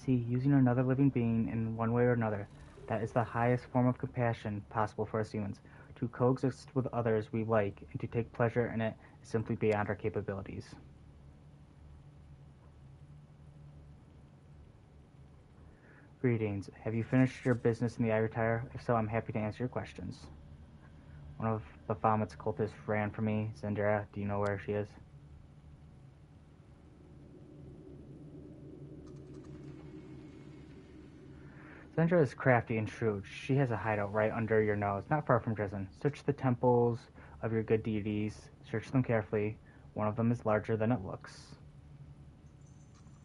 See, using another living being in one way or another, that is the highest form of compassion possible for us humans. To coexist with others we like, and to take pleasure in it, is simply beyond our capabilities. Greetings. Have you finished your business in the Ivory Tower? If so, I'm happy to answer your questions. One of Baphomet's cultists ran from me. Zendra, do you know where she is? Zendra is crafty and shrewd. She has a hideout right under your nose, not far from prison. Search the temples of your good deities. Search them carefully. One of them is larger than it looks.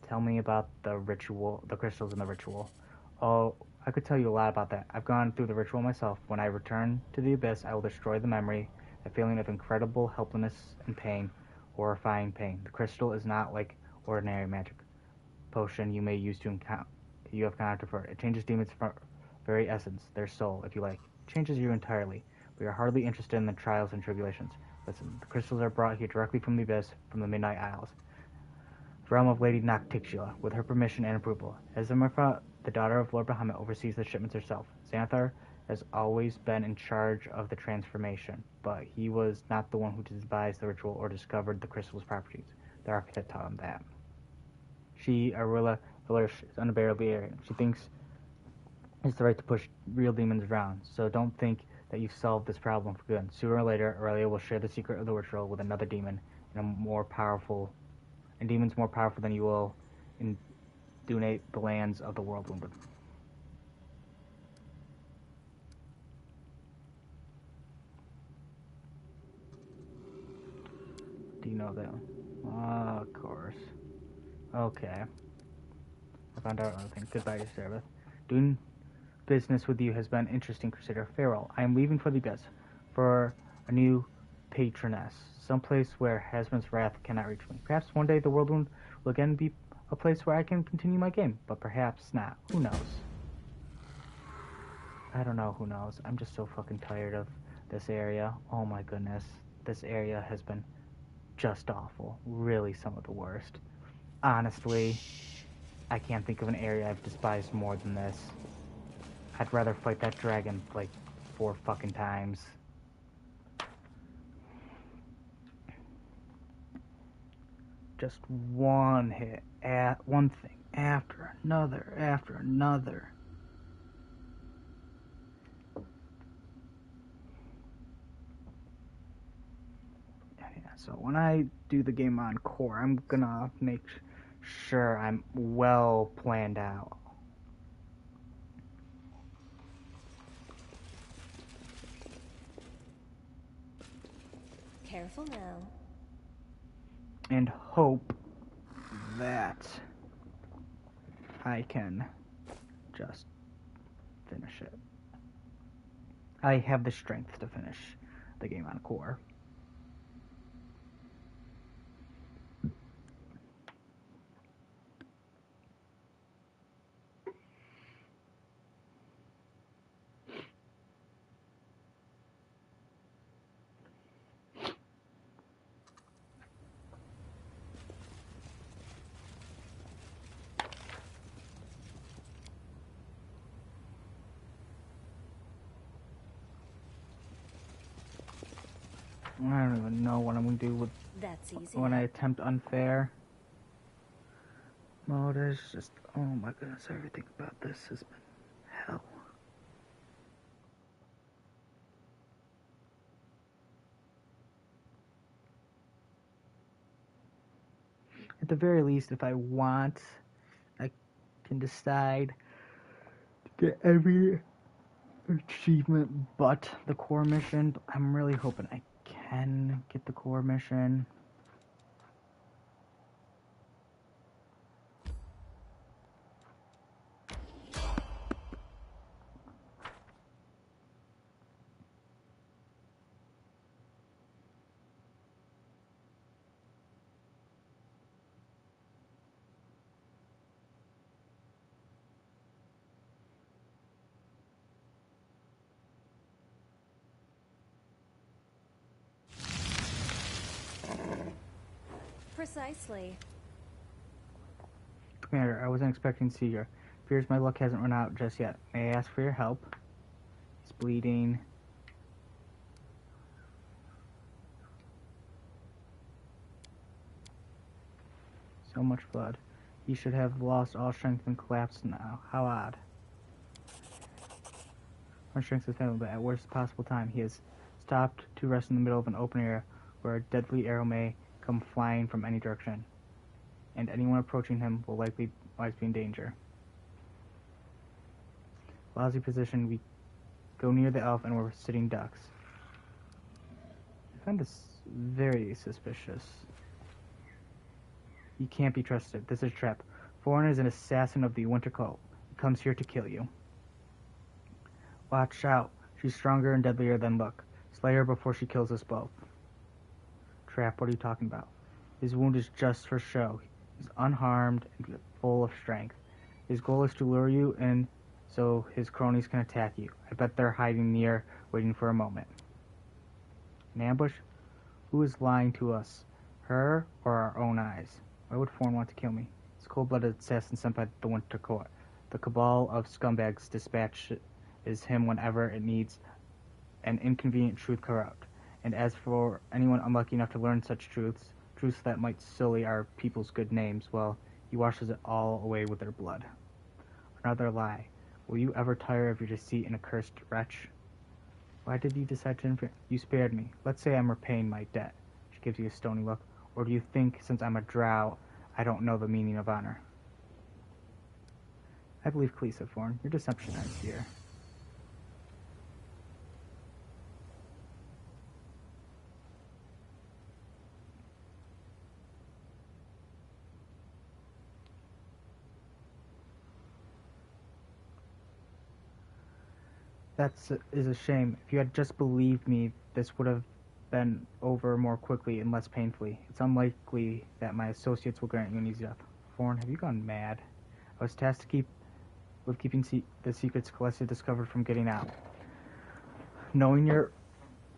Tell me about the ritual, the crystals in the ritual. Oh, I could tell you a lot about that. I've gone through the ritual myself. When I return to the Abyss, I will destroy the memory, a feeling of incredible helplessness and pain, horrifying pain. The crystal is not like ordinary magic potion you may use to you have encountered for it. It changes demons' very essence, their soul, if you like. It changes you entirely. We are hardly interested in the trials and tribulations. Listen, the crystals are brought here directly from the Abyss, from the Midnight Isles, the realm of Lady Noctixia, with her permission and approval. Azimurfa, the daughter of Lord Bahamut, oversees the shipments herself. Xanthar has always been in charge of the transformation, but he was not the one who devised the ritual or discovered the crystal's properties. The architect taught him that. She, Arula Valerish, is unbearably arrogant. She thinks it's the right to push real demons around, so don't think that you've solved this problem for good. Sooner or later, Aurelia will share the secret of the ritual with another demon, and demons more powerful than you will indunate the lands of the world wounded. Do you know that? Of course. Okay. I found out another thing. Goodbye, Sarah. Doing business with you has been interesting, Crusader. Farewell. I am leaving for the Abyss, for a new patroness, someplace where Hasmon's wrath cannot reach me. Perhaps one day the World Wound will again be a place where I can continue my game, but perhaps not. Who knows? I don't know who knows. I'm just so fucking tired of this area. Oh my goodness. This area has been just awful. Really some of the worst. Honestly, I can't think of an area I've despised more than this. I'd rather fight that dragon like 4 fucking times. Just one hit, one thing after another, after another. Yeah, so when I do the game on core, I'm gonna make sure I'm well planned out. Careful now. And hope that I can just finish it. I have the strength to finish the game on core. I don't even know what I'm gonna do with That's easy. when I attempt unfair mode. Is just, oh my goodness, everything about this has been hell. At the very least, if I want, I can decide to get every achievement but the core mission. But I'm really hoping I can get the core mission. Precisely. Commander, I wasn't expecting to see you. Fears my luck hasn't run out just yet. May I ask for your help? He's bleeding. So much blood. He should have lost all strength and collapsed now. How odd. Our strength is failing, but at worst possible time, he has stopped to rest in the middle of an open area where a deadly arrow may come flying from any direction, and anyone approaching him will likely be in danger. Lousy position. We go near the elf and we're sitting ducks. I find this very suspicious. You can't be trusted. This is a trap. Foreign is an assassin of the Winter Cult. He comes here to kill you. Watch out. She's stronger and deadlier than look. Slay her before she kills us both. Trap, what are you talking about? His wound is just for show. He's unharmed and full of strength. His goal is to lure you in so his cronies can attack you. I bet they're hiding near, waiting for a moment. An ambush? Who is lying to us? Her or our own eyes? Why would Forn want to kill me? He's a cold-blooded assassin sent by the Winter Court. The cabal of scumbags dispatches him whenever it needs an inconvenient truth corrupt. And as for anyone unlucky enough to learn such truths that might sully our people's good names, well, he washes it all away with their blood. Another lie. Will you ever tire of your deceit and accursed wretch? Why did you decide to interfere? You spared me. Let's say I'm repaying my debt. She gives you a stony look. Or do you think, since I'm a drow, I don't know the meaning of honor? I believe Klee said, Forn. Your deception ends here. That is a shame. If you had just believed me, this would have been over more quickly and less painfully. It's unlikely that my associates will grant you an easy death. Forn, have you gone mad? I was tasked with keeping the secrets Celestia discovered from getting out. Knowing your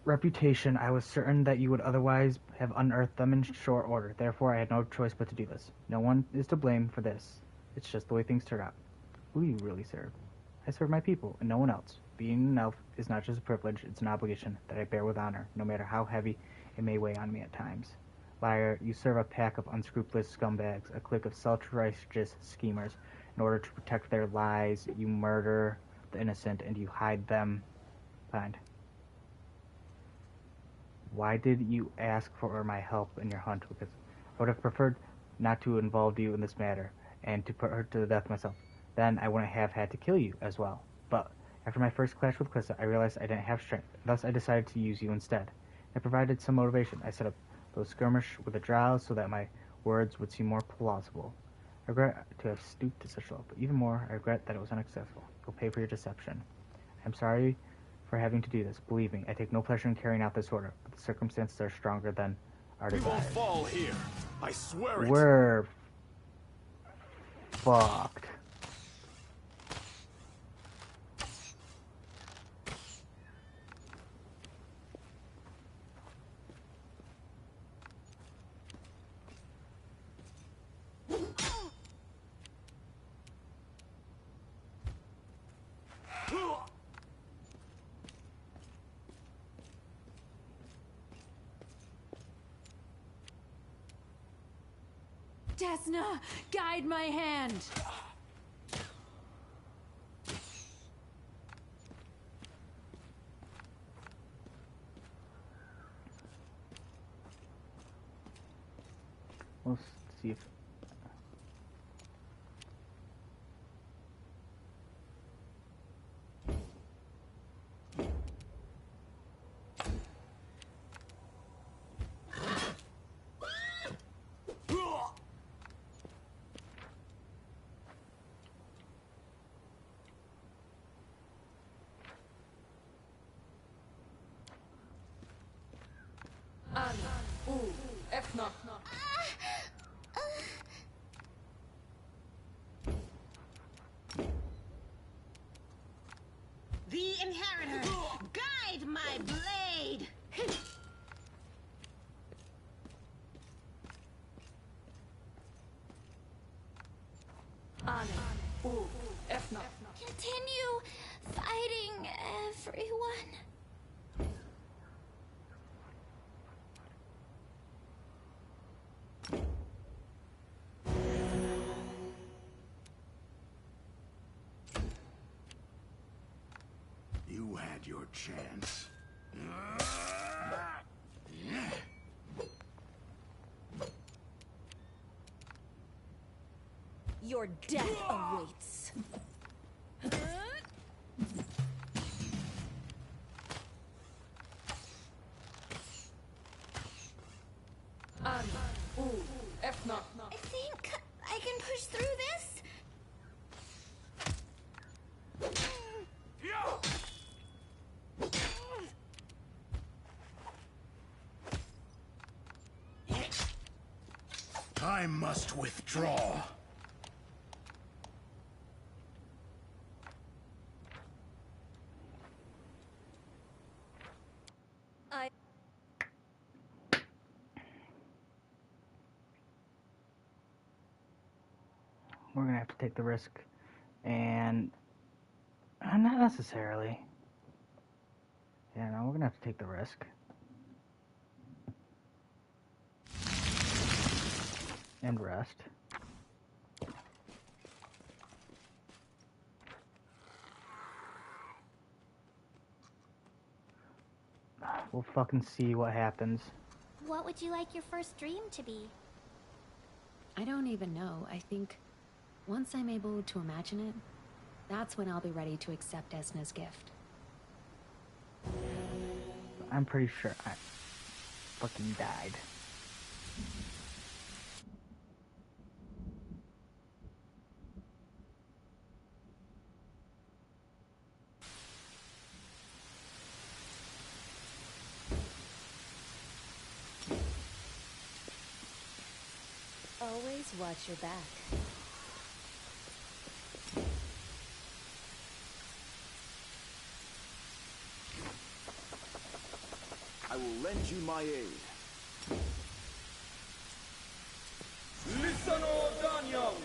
reputation, I was certain that you would otherwise have unearthed them in short order. Therefore, I had no choice but to do this. No one is to blame for this. It's just the way things turn out. Who do you really serve? I serve my people, and no one else. Being an elf is not just a privilege, it's an obligation that I bear with honor, no matter how heavy it may weigh on me at times. Liar, you serve a pack of unscrupulous scumbags, a clique of self-righteous schemers. In order to protect their lies, you murder the innocent, and you hide them behind. Why did you ask for my help in your hunt? Because I would have preferred not to involve you in this matter, and to put her to death myself. Then I wouldn't have had to kill you as well. But after my first clash with Klissa, I realized I didn't have strength. Thus, I decided to use you instead. I provided some motivation. I set up those skirmish with the drow so that my words would seem more plausible. I regret to have stooped to such low, but even more, I regret that it was unsuccessful. You'll pay for your deception. I'm sorry for having to do this. Believe me, I take no pleasure in carrying out this order, but the circumstances are stronger than our We desires. won't fall here. I swear it. We're fucked. Desna, guide my hand. We'll see if... The Inheritor, guide my blade. Continue fighting, everyone. You had your chance. Your death awaits. I think I can push through this. I must withdraw. We're gonna have to take the risk, and not necessarily. Yeah, no, we're gonna have to take the risk. And rest. We'll fucking see what happens. What would you like your first dream to be? I don't even know. I think once I'm able to imagine it, that's when I'll be ready to accept Esna's gift. I'm pretty sure I fucking died. Always watch your back. I will lend you my aid. Listen, O Daniel!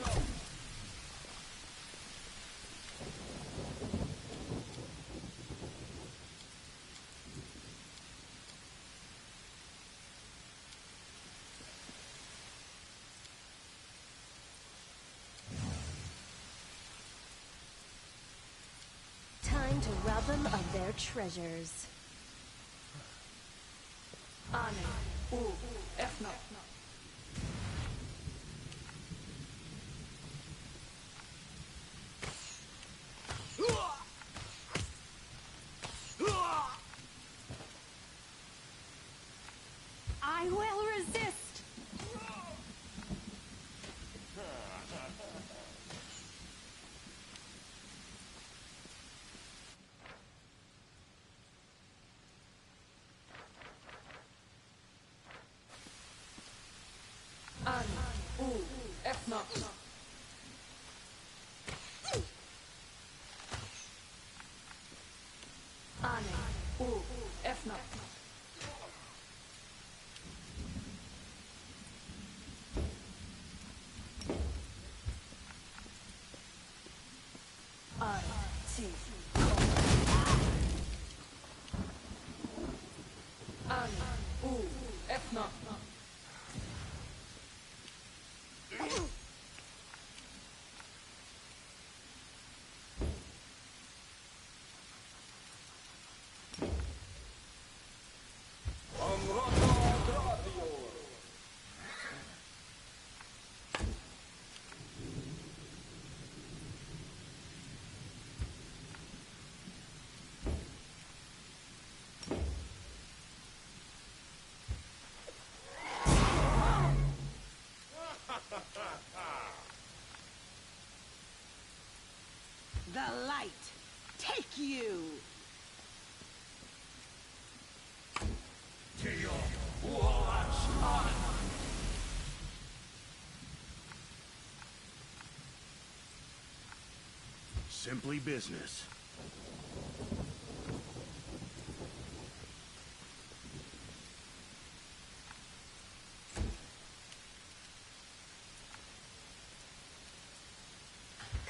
Time to rob them of their treasures. I will resist. take you! Simply business.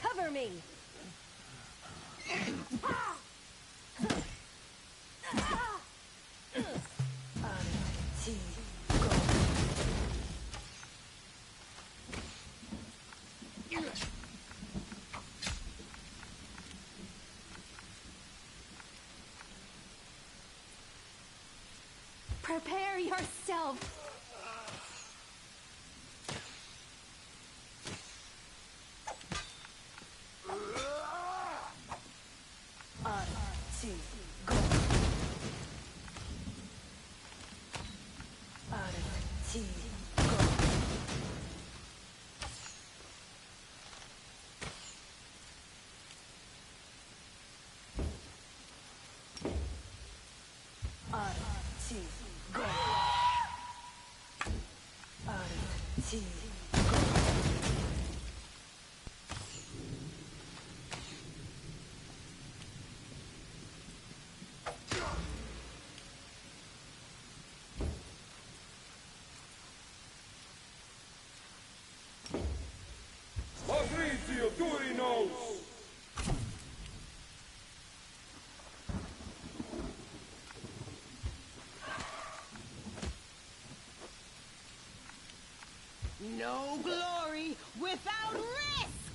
Cover me! Prepare yourself! Patrizio Turinos! No glory without risk!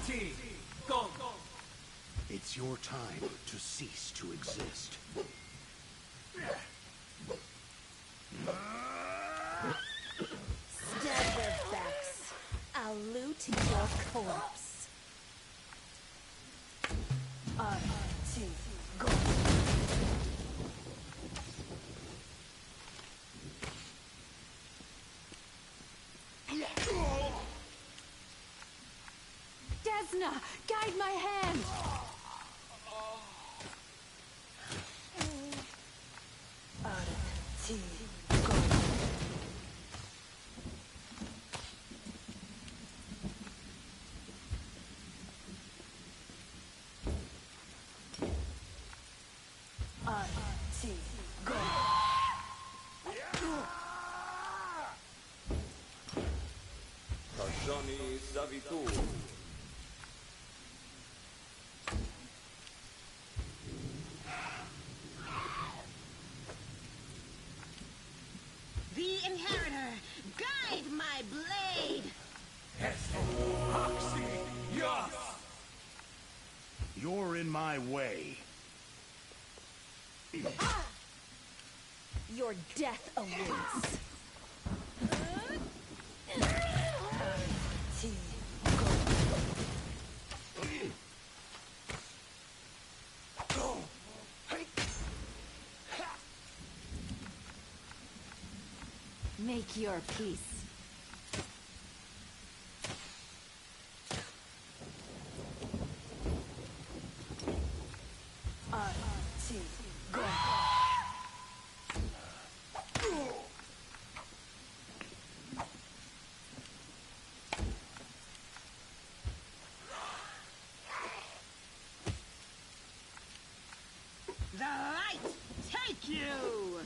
T. Go! It's your time to cease to exist. Stab their backs. I'll loot your corpse. Desna, guide my hand! Johnny Savitur. The Inheritor, guide my blade! Hoxie, yes! You're in my way. Your death awaits. Make your peace. The light take you!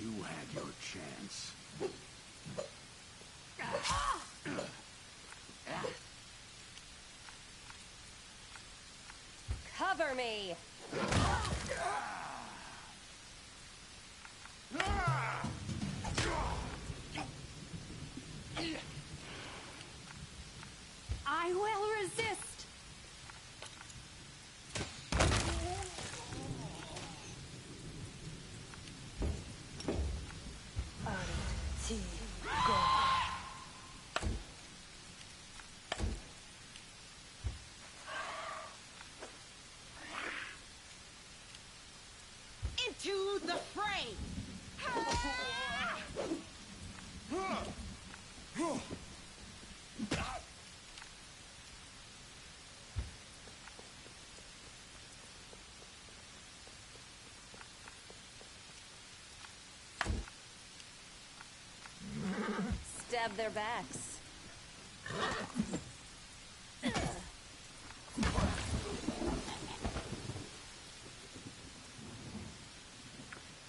You had your chance. Cover me! I will resist! Into the fray! Stab their backs.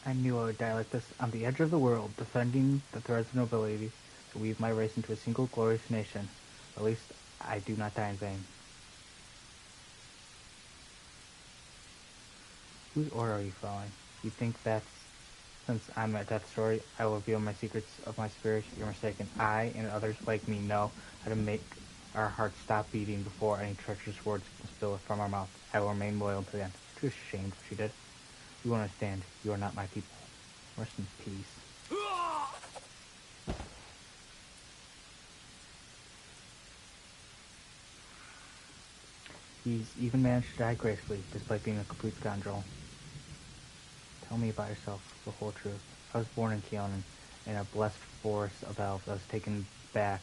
I knew I would die like this, on the edge of the world, defending the threads of nobility to weave my race into a single glorious nation. At least I do not die in vain. Whose order are you following? You think that since I'm a death story, I will reveal my secrets of my spirit? You're mistaken. I and others like me know how to make our hearts stop beating before any treacherous words can spill from our mouth. I will remain loyal to the end. Too ashamed what you did. You understand. You are not my people. Rest in peace. He's even managed to die gracefully, despite being a complete scoundrel. Tell me about yourself, the whole truth. I was born in Keonan, in a blessed forest of elves. I was taken back.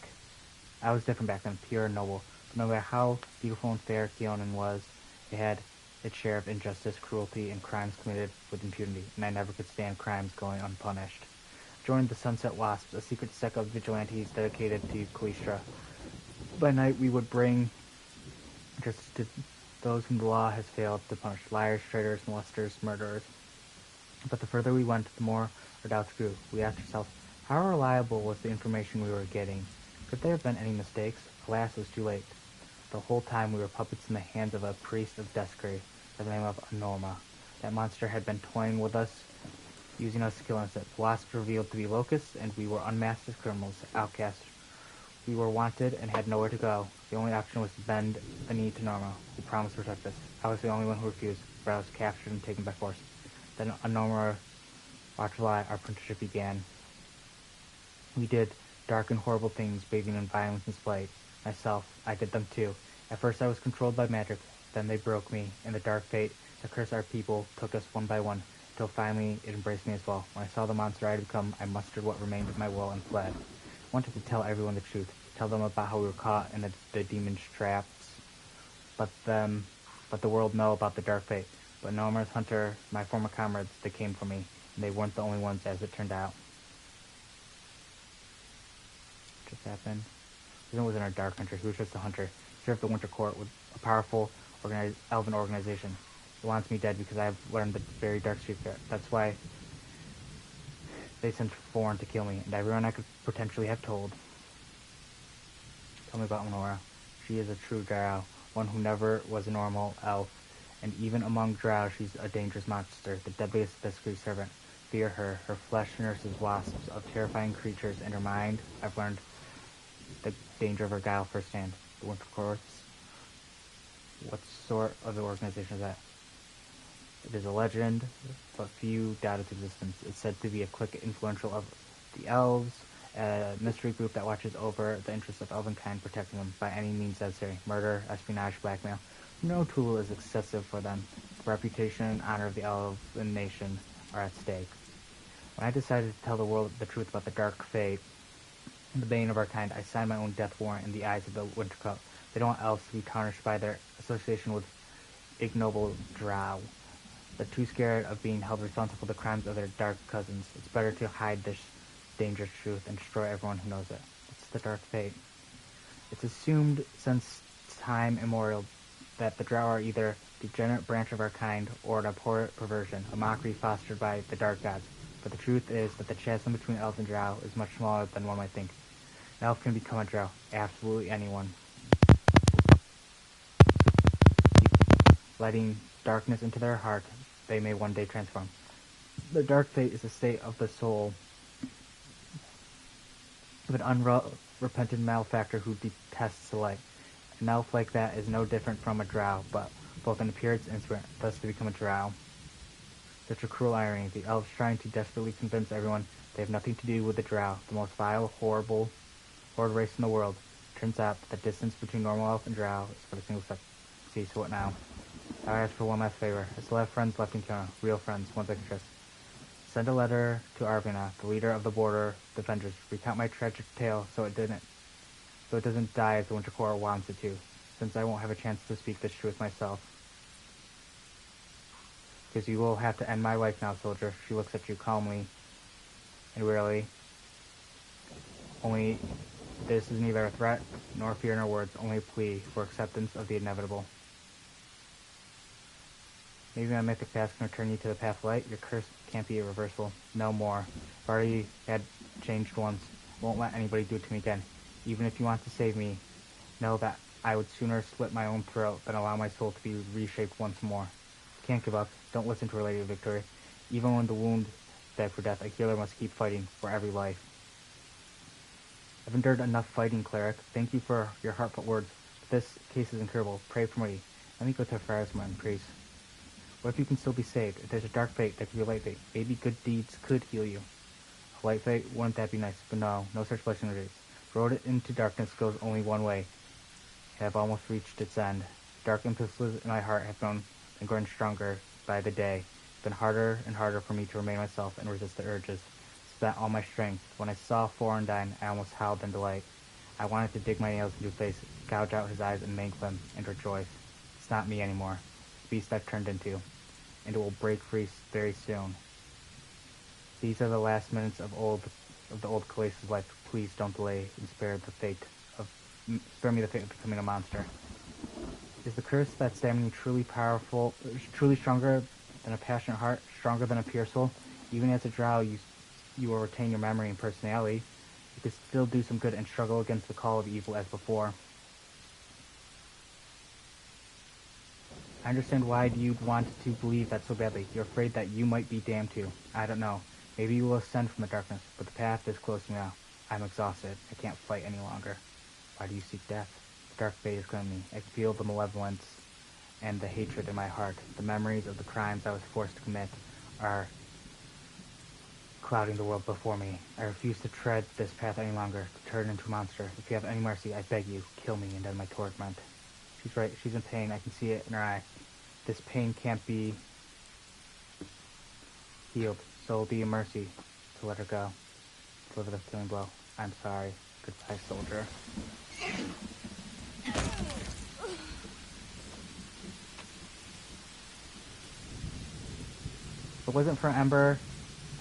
I was different back then, pure and noble. But no matter how beautiful and fair Keonan was, it had its share of injustice, cruelty, and crimes committed with impunity, and I never could stand crimes going unpunished. I joined the Sunset Wasps, a secret sect of vigilantes dedicated to Kalistra. By night we would bring justice to those whom the law has failed to punish: liars, traitors, molesters, murderers. But the further we went, the more our doubts grew. We asked ourselves, how reliable was the information we were getting? Could there have been any mistakes? Alas, it was too late. The whole time we were puppets in the hands of a priest of Descry by the name of Anorma. That monster had been toying with us, using us to kill us. The wasps revealed to be locusts, and we were unmasked as criminals, outcasts. We were wanted and had nowhere to go. The only option was to bend the knee to Norma, who promised to protect us. I was the only one who refused, for I was captured and taken by force. Then Anorma watched July, our apprenticeship began. We did dark and horrible things, bathing in violence and spite. Myself, I did them too. At first I was controlled by magic, then they broke me, and the dark fate that cursed our people took us one by one, until finally it embraced me as well. When I saw the monster I had become, I mustered what remained of my will and fled. I wanted to tell everyone the truth, tell them about how we were caught in the demon's traps, but the world know about the dark fate. But Norma's hunter, my former comrades, they came for me, and they weren't the only ones, as it turned out. What just happened? He wasn't a dark hunter, he was just a hunter. He served the Winter Court with a powerful elven organization. He wants me dead because I have learned the very dark secret. That's why they sent Foreign to kill me, and everyone I could potentially have told. Tell me about Lenora. She is a true drow, one who never was a normal elf, and even among drow she's a dangerous monster, the deadliest Descry servant. Fear her. Her flesh nurses wasps of terrifying creatures, and her mind, I've learned the danger of her guile firsthand. The Winter Courts. What sort of organization is that? It is a legend, but few doubt its existence. It's said to be a clique influential of the elves, a mystery group that watches over the interests of elvenkind, protecting them by any means necessary. Murder, espionage, blackmail. No tool is excessive for them. The reputation and honor of the elven nation are at stake. When I decided to tell the world the truth about the dark fate, the bane of our kind, I signed my own death warrant in the eyes of the Winter Court. They don't want elves to be tarnished by their association with ignoble drow. They're too scared of being held responsible for the crimes of their dark cousins. It's better to hide this dangerous truth and destroy everyone who knows it. It's the dark fate. It's assumed since time immemorial that the drow are either a degenerate branch of our kind or an abhorrent perversion, a mockery fostered by the dark gods. But the truth is that the chasm between elf and drow is much smaller than one might think. An elf can become a drow, absolutely anyone. Letting darkness into their heart, they may one day transform. The dark fate is a state of the soul of an unrepentant malefactor who detests the light. An elf like that is no different from a drow, but both in appearance and spirit. Thus to become a drow. Such a cruel irony. The elves trying to desperately convince everyone they have nothing to do with the drow, the most vile, horrid race in the world. Turns out that the distance between normal elf and drow is but a single step. See, so what now? I ask for one last favor. I still have friends left in Kona. Real friends, ones I can trust. Send a letter to Arvina, the leader of the border defenders. Recount my tragic tale so it doesn't die as the Winter Corps wants it to, since I won't have a chance to speak this truth myself. Because you will have to end my life now, soldier. She looks at you calmly and wearily. Only this is neither a threat, nor fear, nor words, only a plea for acceptance of the inevitable. Maybe my mythic past can return you to the path of light. Your curse can't be irreversible. No more. I've already had changed once. Won't let anybody do it to me again. Even if you want to save me, know that I would sooner slit my own throat than allow my soul to be reshaped once more. Can't give up. Don't listen to her, Lady of Victory. Even when the wound died for death, a healer must keep fighting for every life. I've endured enough fighting, cleric. Thank you for your heartfelt words. But this case is incurable. Pray for me. Let me go to Pharisma and priest. What if you can still be saved? If there's a dark fate, there could be a light fate. Maybe good deeds could heal you. A light fate? Wouldn't that be nice? But no such blessing there is. Road into darkness goes only one way. I have almost reached its end. Dark impulses in my heart have been growing stronger by the day. It's been harder and harder for me to remain myself and resist the urges. Spent all my strength. When I saw Florentine, I almost howled in delight. I wanted to dig my nails into his face, gouge out his eyes, and mangle them, and rejoice. It's not me anymore. It's the beast I've turned into, and it will break free very soon. These are the last minutes of the old Calais' life. Please don't delay and spare me the fate of becoming a monster. Is the curse that's damning you truly powerful, truly stronger than a passionate heart, stronger than a pure soul? Even as a drow, you will retain your memory and personality. You could still do some good and struggle against the call of evil as before. I understand why you'd want to believe that so badly. You're afraid that you might be damned too. I don't know. Maybe you will ascend from the darkness, but the path is close now. I'm exhausted. I can't fight any longer. Why do you seek death? The dark fate is coming me. I can feel the malevolence and the hatred in my heart. The memories of the crimes I was forced to commit are clouding the world before me. I refuse to tread this path any longer, to turn into a monster. If you have any mercy, I beg you, kill me and end my torment. She's right. She's in pain. I can see it in her eye. This pain can't be healed, so it'll be a mercy to let her go. Deliver the killing blow. I'm sorry. Goodbye, soldier. If it wasn't for Ember,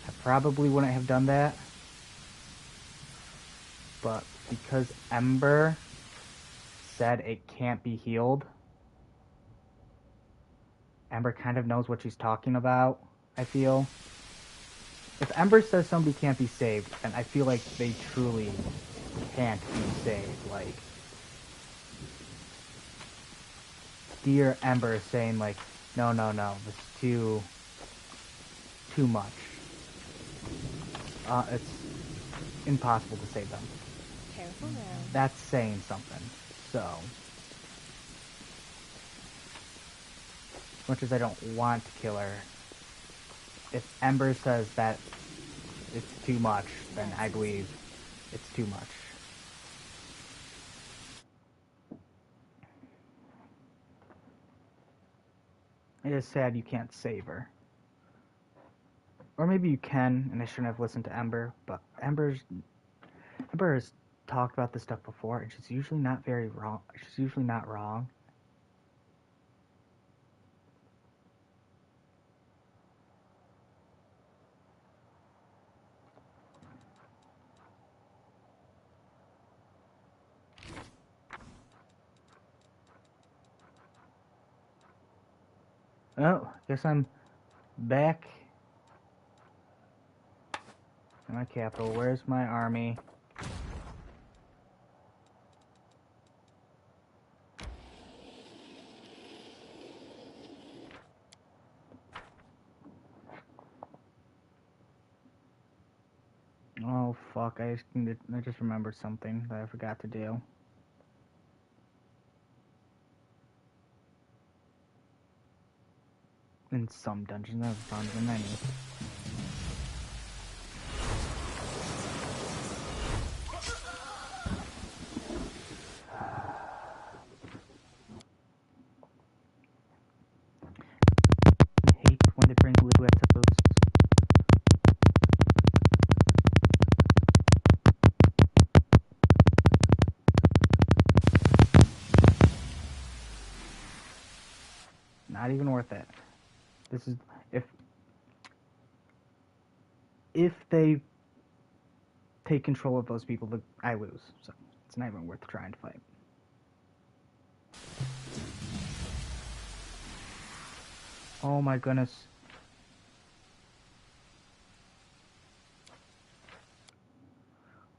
I probably wouldn't have done that. But because Ember said it can't be healed, Ember kind of knows what she's talking about, I feel. If Ember says somebody can't be saved, then I feel like they truly can't be saved. Like, dear Ember is saying, like, no, this is too much. It's impossible to save them. Careful now. That's saying something. So, as much as I don't want to kill her, if Ember says that it's too much, then I believe it's too much. It is sad you can't save her. Or maybe you can, and I shouldn't have listened to Ember, but Ember has talked about this stuff before, and she's usually not very wrong. She's usually not wrong. Oh, guess I'm back in my capital. Where's my army? Oh fuck! I just remembered something that I forgot to do. In some dungeons, I've found in many. I hate when they bring blue episodes Not even worth it. This is if they take control of those people, I lose. So it's not even worth trying to fight. Oh my goodness.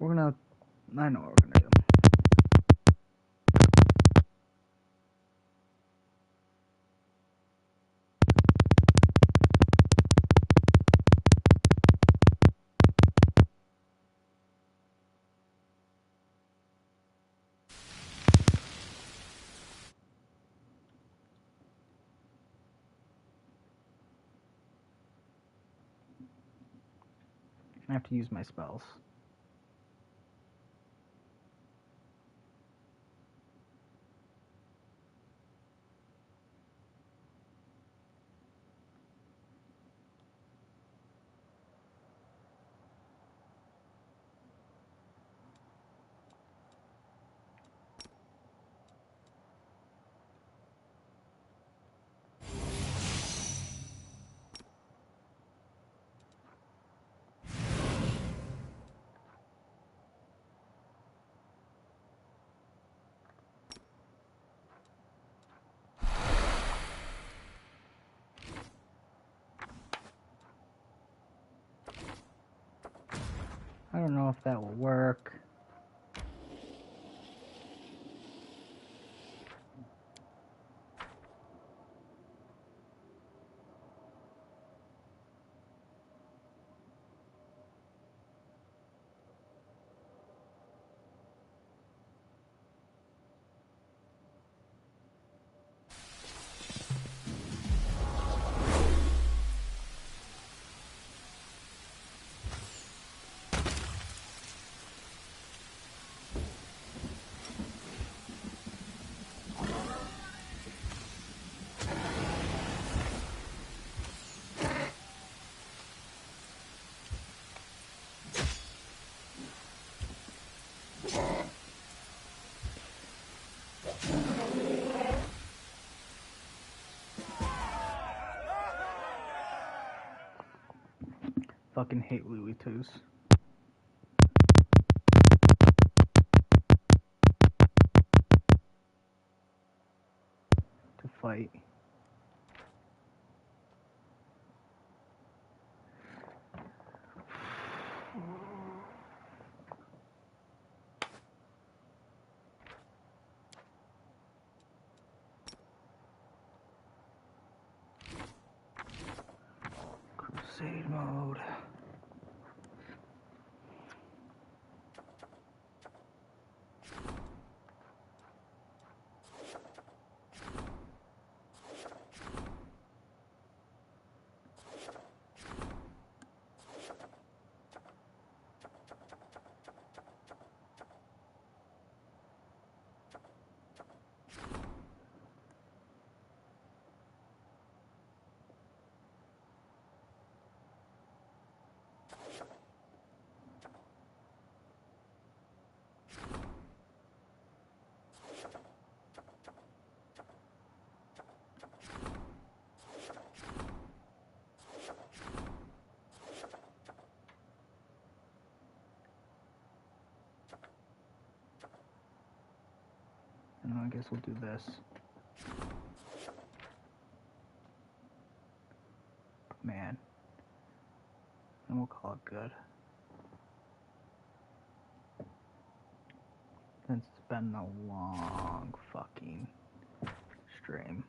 I know what we're gonna do. I have to use my spells. I don't know if that will work. Fucking hate Louis Twos. To fight. Crusade mode. And I guess we'll do this. Man. And we'll call it good. Since it's been a long fucking stream.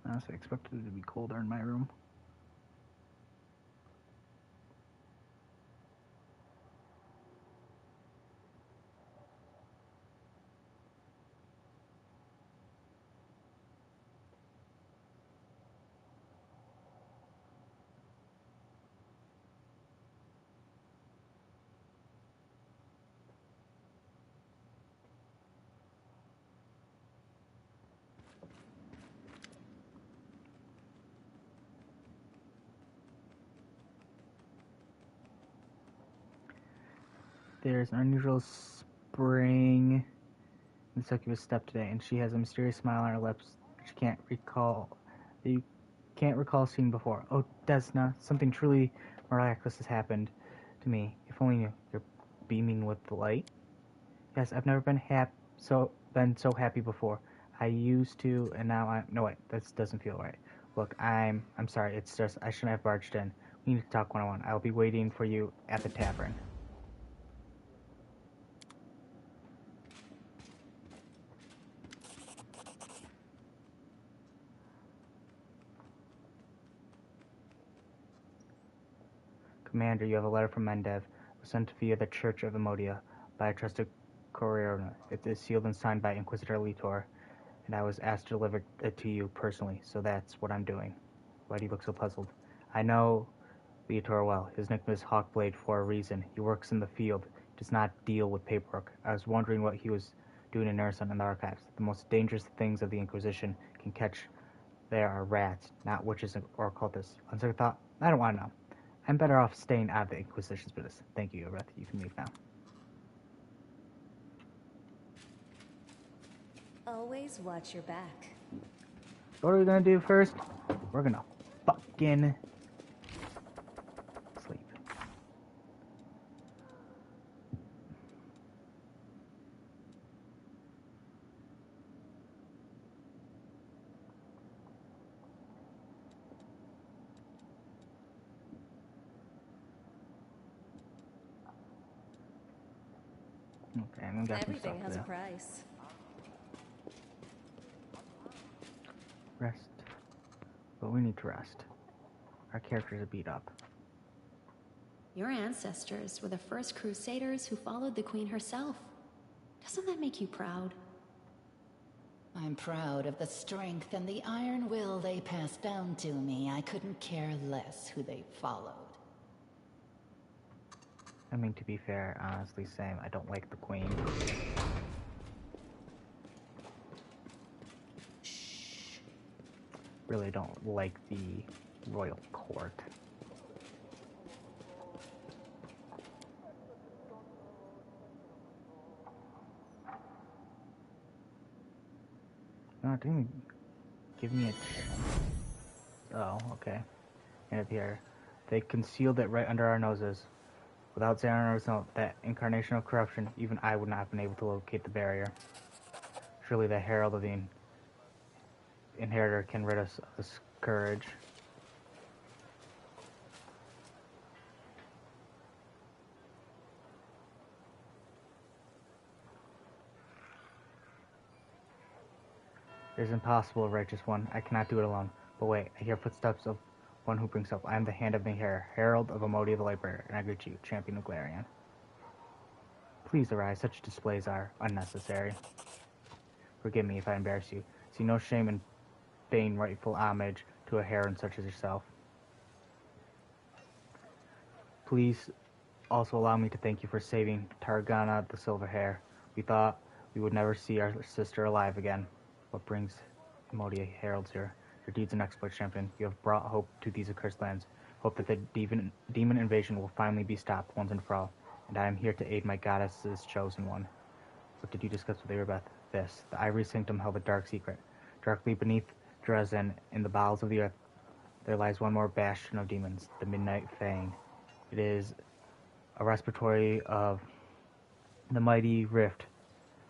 I honestly expected it to be colder in my room. There's an unusual spring in the succubus step today, and she has a mysterious smile on her lips that you can't recall seeing before. Oh, Desna, something truly miraculous has happened to me. If only you're beaming with delight. Yes, I've never been so happy before. I used to, and now I'm. No, wait, this doesn't feel right. Look, I'm sorry. It's just I shouldn't have barged in. We need to talk one-on-one. I'll be waiting for you at the tavern. Commander, you have a letter from Mendev. It was sent via the Church of Emodia by a trusted courier. It is sealed and signed by Inquisitor Litor, and I was asked to deliver it to you personally, so that's what I'm doing. Why do you look so puzzled? I know Litor well. His nickname is Hawkblade for a reason. He works in the field. He does not deal with paperwork. I was wondering what he was doing in Nerison in the archives. The most dangerous things of the Inquisition can catch there are rats, not witches or cultists. On second thought, I don't want to know. I'm better off staying out of the Inquisition's business. Thank you, Yoreth. You can leave now. Always watch your back. What are we gonna do first? We're gonna fucking sleep. Okay, I'm gonna get some Everything stuff has a there. price. Rest. But we need to rest. Our characters are beat up. Your ancestors were the first crusaders who followed the queen herself. Doesn't that make you proud? I'm proud of the strength and the iron will they passed down to me. I couldn't care less who they followed. I mean, to be fair, honestly, same. I don't like the queen. Shh. Really don't like the royal court. No, it didn't give me a... Oh, okay. And up here. They concealed it right under our noses. Without Xana's note, that incarnation of corruption, even I would not have been able to locate the barrier. Surely the Herald of the Inheritor can rid us of this courage. It is impossible, righteous one. I cannot do it alone. But wait, I hear footsteps of one who brings help. I am the Hand of Nihir, Herald of Amodia the Lightbearer, and I greet you, Champion of Galarian. Please arise, such displays are unnecessary. Forgive me if I embarrass you. See no shame in paying rightful homage to a heron such as yourself. Please also allow me to thank you for saving Targana the Silverhair. We thought we would never see our sister alive again. What brings Amodia heralds here? Your deeds and exploits, champion. You have brought hope to these accursed lands. Hope that the demon invasion will finally be stopped once and for all. And I am here to aid my goddess's chosen one. What did you discuss with Erebeth? This. The Ivory Sanctum held a dark secret. Directly beneath Dresden, in the bowels of the earth, there lies one more bastion of demons, the Midnight Fang. It is a respiratory of the mighty rift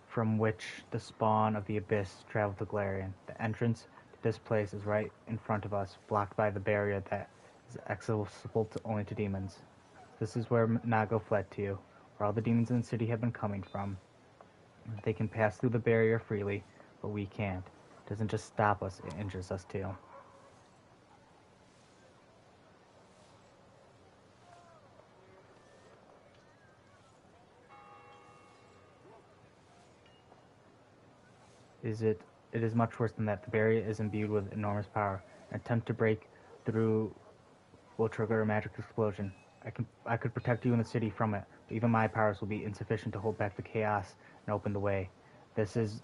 from which the spawn of the abyss traveled to Galarian. The entrance to this place is right in front of us, blocked by the barrier that is accessible only to demons. This is where Nago fled to, where all the demons in the city have been coming from. They can pass through the barrier freely, but we can't. It doesn't just stop us, it injures us too. It is much worse than that. The barrier is imbued with enormous power. An attempt to break through will trigger a magic explosion. I could protect you in the city from it, but even my powers will be insufficient to hold back the chaos and open the way. This is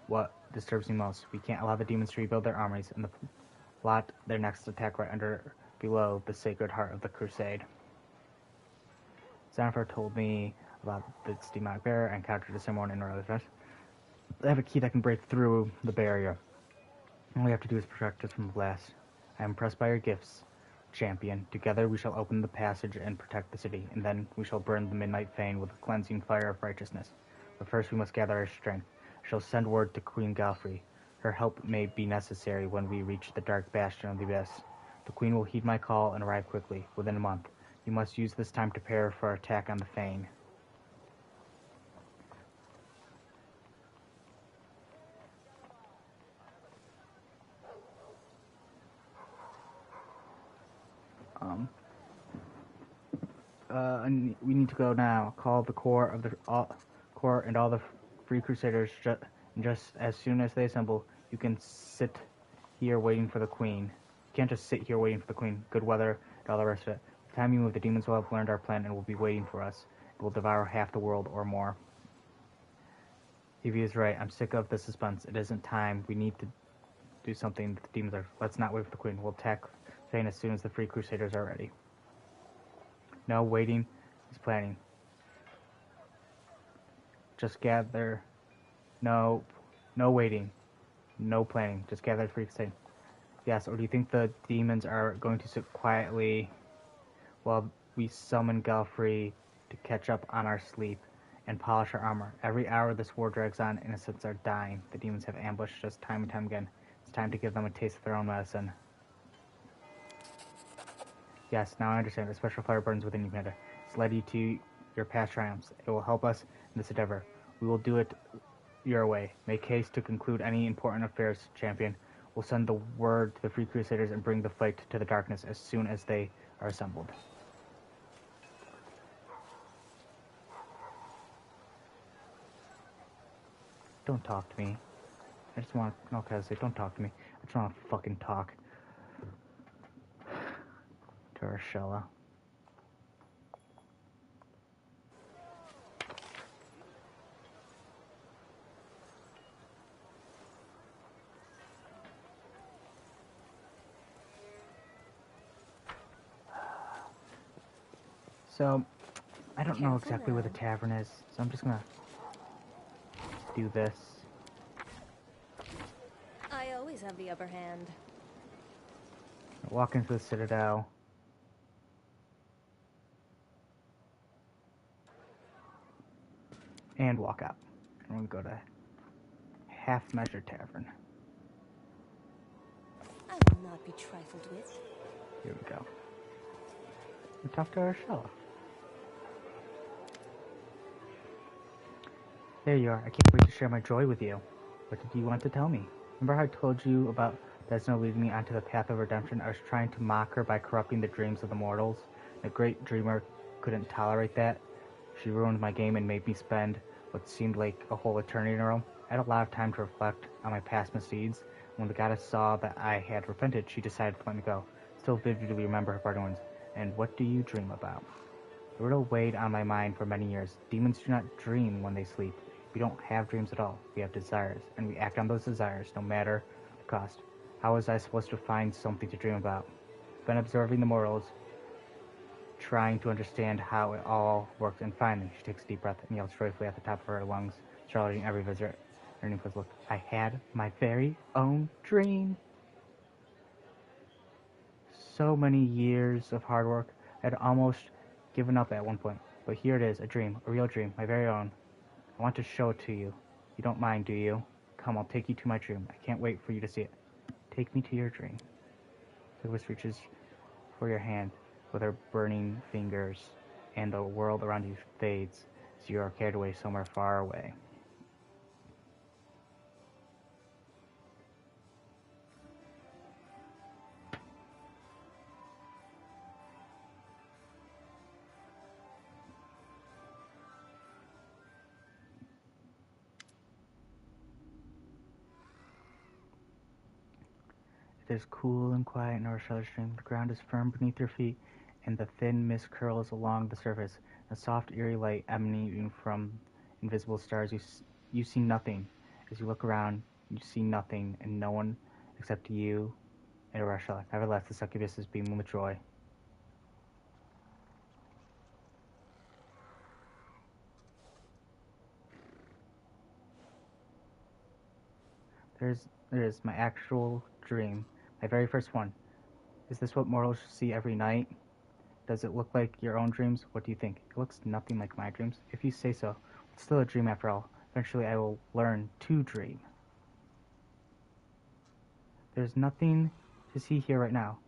what disturbs me most. We can't allow the demons to rebuild their armies and plot their next attack right below the sacred heart of the crusade. Xanathar told me about this demonic barrier and encountered a similar one in earlier events. I have a key that can break through the barrier. All we have to do is protect us from the blast. I am impressed by your gifts, champion. Together we shall open the passage and protect the city, and then we shall burn the Midnight Fane with a cleansing fire of righteousness. But first we must gather our strength. I shall send word to Queen Galfrey. Her help may be necessary when we reach the dark bastion of the abyss. The Queen will heed my call and arrive quickly, within a month. You must use this time to prepare for our attack on the Fane. We need to go now. Call the core of the core and all the free crusaders. Just as soon as they assemble, you can sit here waiting for the queen. You can't just sit here waiting for the queen. Good weather and all the rest of it. By the time you move, the demons will have learned our plan and will be waiting for us. It will devour half the world or more. Evie is right. I'm sick of the suspense. It isn't time. We need to do something that the demons are. Let's not wait for the queen. We'll attack Fane as soon as the free crusaders are ready. No waiting is planning. Just gather. No waiting. No planning. Just gather free crusaders. Yes, or do you think the demons are going to sit quietly while we summon Galfrey to catch up on our sleep and polish our armor? Every hour this war drags on, innocents are dying. The demons have ambushed us time and time again. It's time to give them a taste of their own medicine. Yes, now I understand. A special fire burns within you, Commander. It's led you to your past triumphs. It will help us in this endeavor. We will do it your way. Make haste to conclude any important affairs, champion. We'll send the word to the Free Crusaders and bring the fight to the darkness as soon as they are assembled. Don't talk to me. I just want to... Okay, I say, don't talk to me. I just want to fucking talk. To Urshela. So, I don't know exactly where the tavern is, so I'm just gonna do this. I always have the upper hand. Walk into the Citadel. And walk out. And we'll go to Half Measure Tavern. I will not be trifled with. Here we go. We talk to Urshela. There you are. I can't wait to share my joy with you. What did you want to tell me? Remember how I told you about Desna leading me onto the path of redemption? I was trying to mock her by corrupting the dreams of the mortals. The great dreamer couldn't tolerate that. She ruined my game and made me spend what seemed like a whole eternity in a row. I had a lot of time to reflect on my past misdeeds. When the goddess saw that I had repented, she decided to let me go. Still vividly remember her parting words. And what do you dream about? The riddle weighed on my mind for many years. Demons do not dream when they sleep. We don't have dreams at all. We have desires, and we act on those desires, no matter the cost. How was I supposed to find something to dream about? I've been observing the mortals, trying to understand how it all works, and finally, she takes a deep breath and yells joyfully at the top of her lungs, charging every visitor. Underneath was look. I had my very own dream. So many years of hard work. I had almost given up at one point, but here it is, a dream, a real dream, my very own. I want to show it to you. You don't mind, do you? Come, I'll take you to my dream. I can't wait for you to see it. Take me to your dream. Silvus reaches for your hand with her burning fingers, and the world around you fades as you are carried away somewhere far away. It is cool and quiet in Urshela's dream. The ground is firm beneath your feet, and the thin mist curls along the surface. A soft, eerie light emanating from invisible stars. You see nothing. As you look around, you see nothing, and no one except you and Urshela. Nevertheless, the succubus is beaming with joy. There is my actual dream. My very first one. Is this what mortals see every night? Does it look like your own dreams? What do you think? It looks nothing like my dreams. If you say so, it's still a dream after all. Eventually I will learn to dream. There's nothing to see here right now.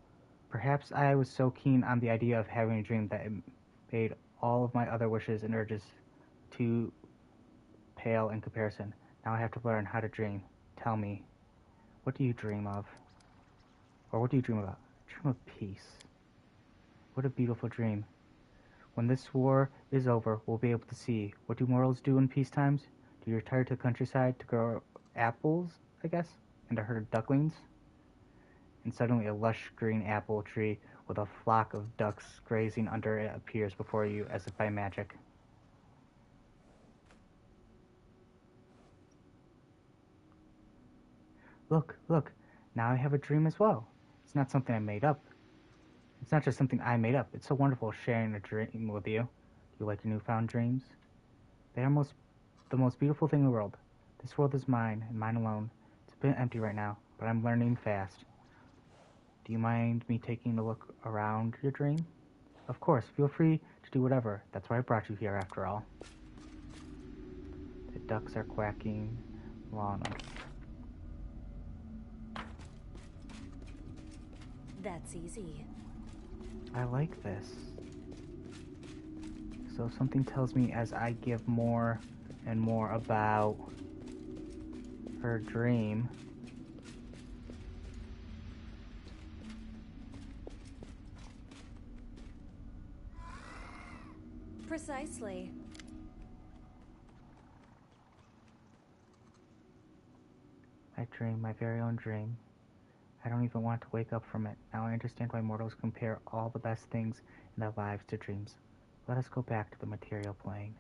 Perhaps I was so keen on the idea of having a dream that it made all of my other wishes and urges too pale in comparison. Now I have to learn how to dream. Tell me, what do you dream of? Or what do you dream about? Dream of peace. What a beautiful dream. When this war is over, we'll be able to see. What do mortals do in peace times? Do you retire to the countryside to grow apples, I guess? And a herd of ducklings? And suddenly a lush green apple tree with a flock of ducks grazing under it appears before you as if by magic. Look, look, now I have a dream as well. It's not something I made up. It's not just something I made up. It's so wonderful sharing a dream with you. Do you like your newfound dreams? They are the most beautiful thing in the world. This world is mine, and mine alone. It's a bit empty right now, but I'm learning fast. Do you mind me taking a look around your dream? Of course, feel free to do whatever. That's why I brought you here, after all. The ducks are quacking along. That's easy. I like this. So something tells me as I give more and more about her dream, Precisely. my dream, my very own dream. I don't even want to wake up from it. Now I understand why mortals compare all the best things in their lives to dreams. Let us go back to the material plane.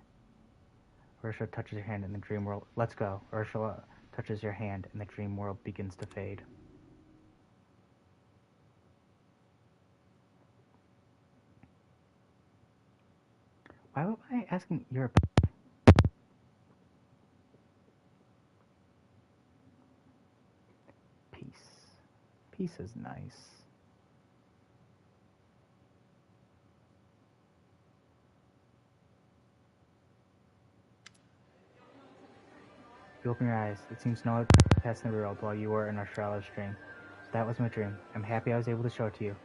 Ursula touches her hand in the dream world. Let's go. Ursula touches your hand and the dream world begins to fade. Why am I asking your peace? Peace is nice. You open your eyes. It seems no other passed in the world while you were in Australia's dream. That was my dream. I'm happy I was able to show it to you.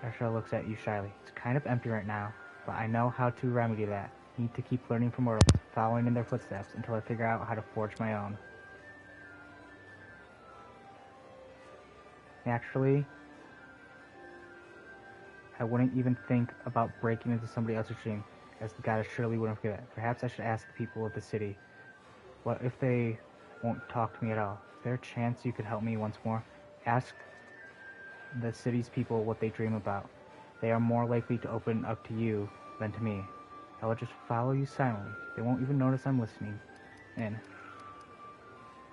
Ursula looks at you shyly. It's kind of empty right now, but I know how to remedy that. I need to keep learning from mortals, following in their footsteps until I figure out how to forge my own. Naturally, I wouldn't even think about breaking into somebody else's dream, as the goddess surely wouldn't forget it. Perhaps I should ask the people of the city. What if they won't talk to me at all? Is there a chance you could help me once more? Ask the city's people what they dream about. They are more likely to open up to you than to me. I will just follow you silently. They won't even notice I'm listening. And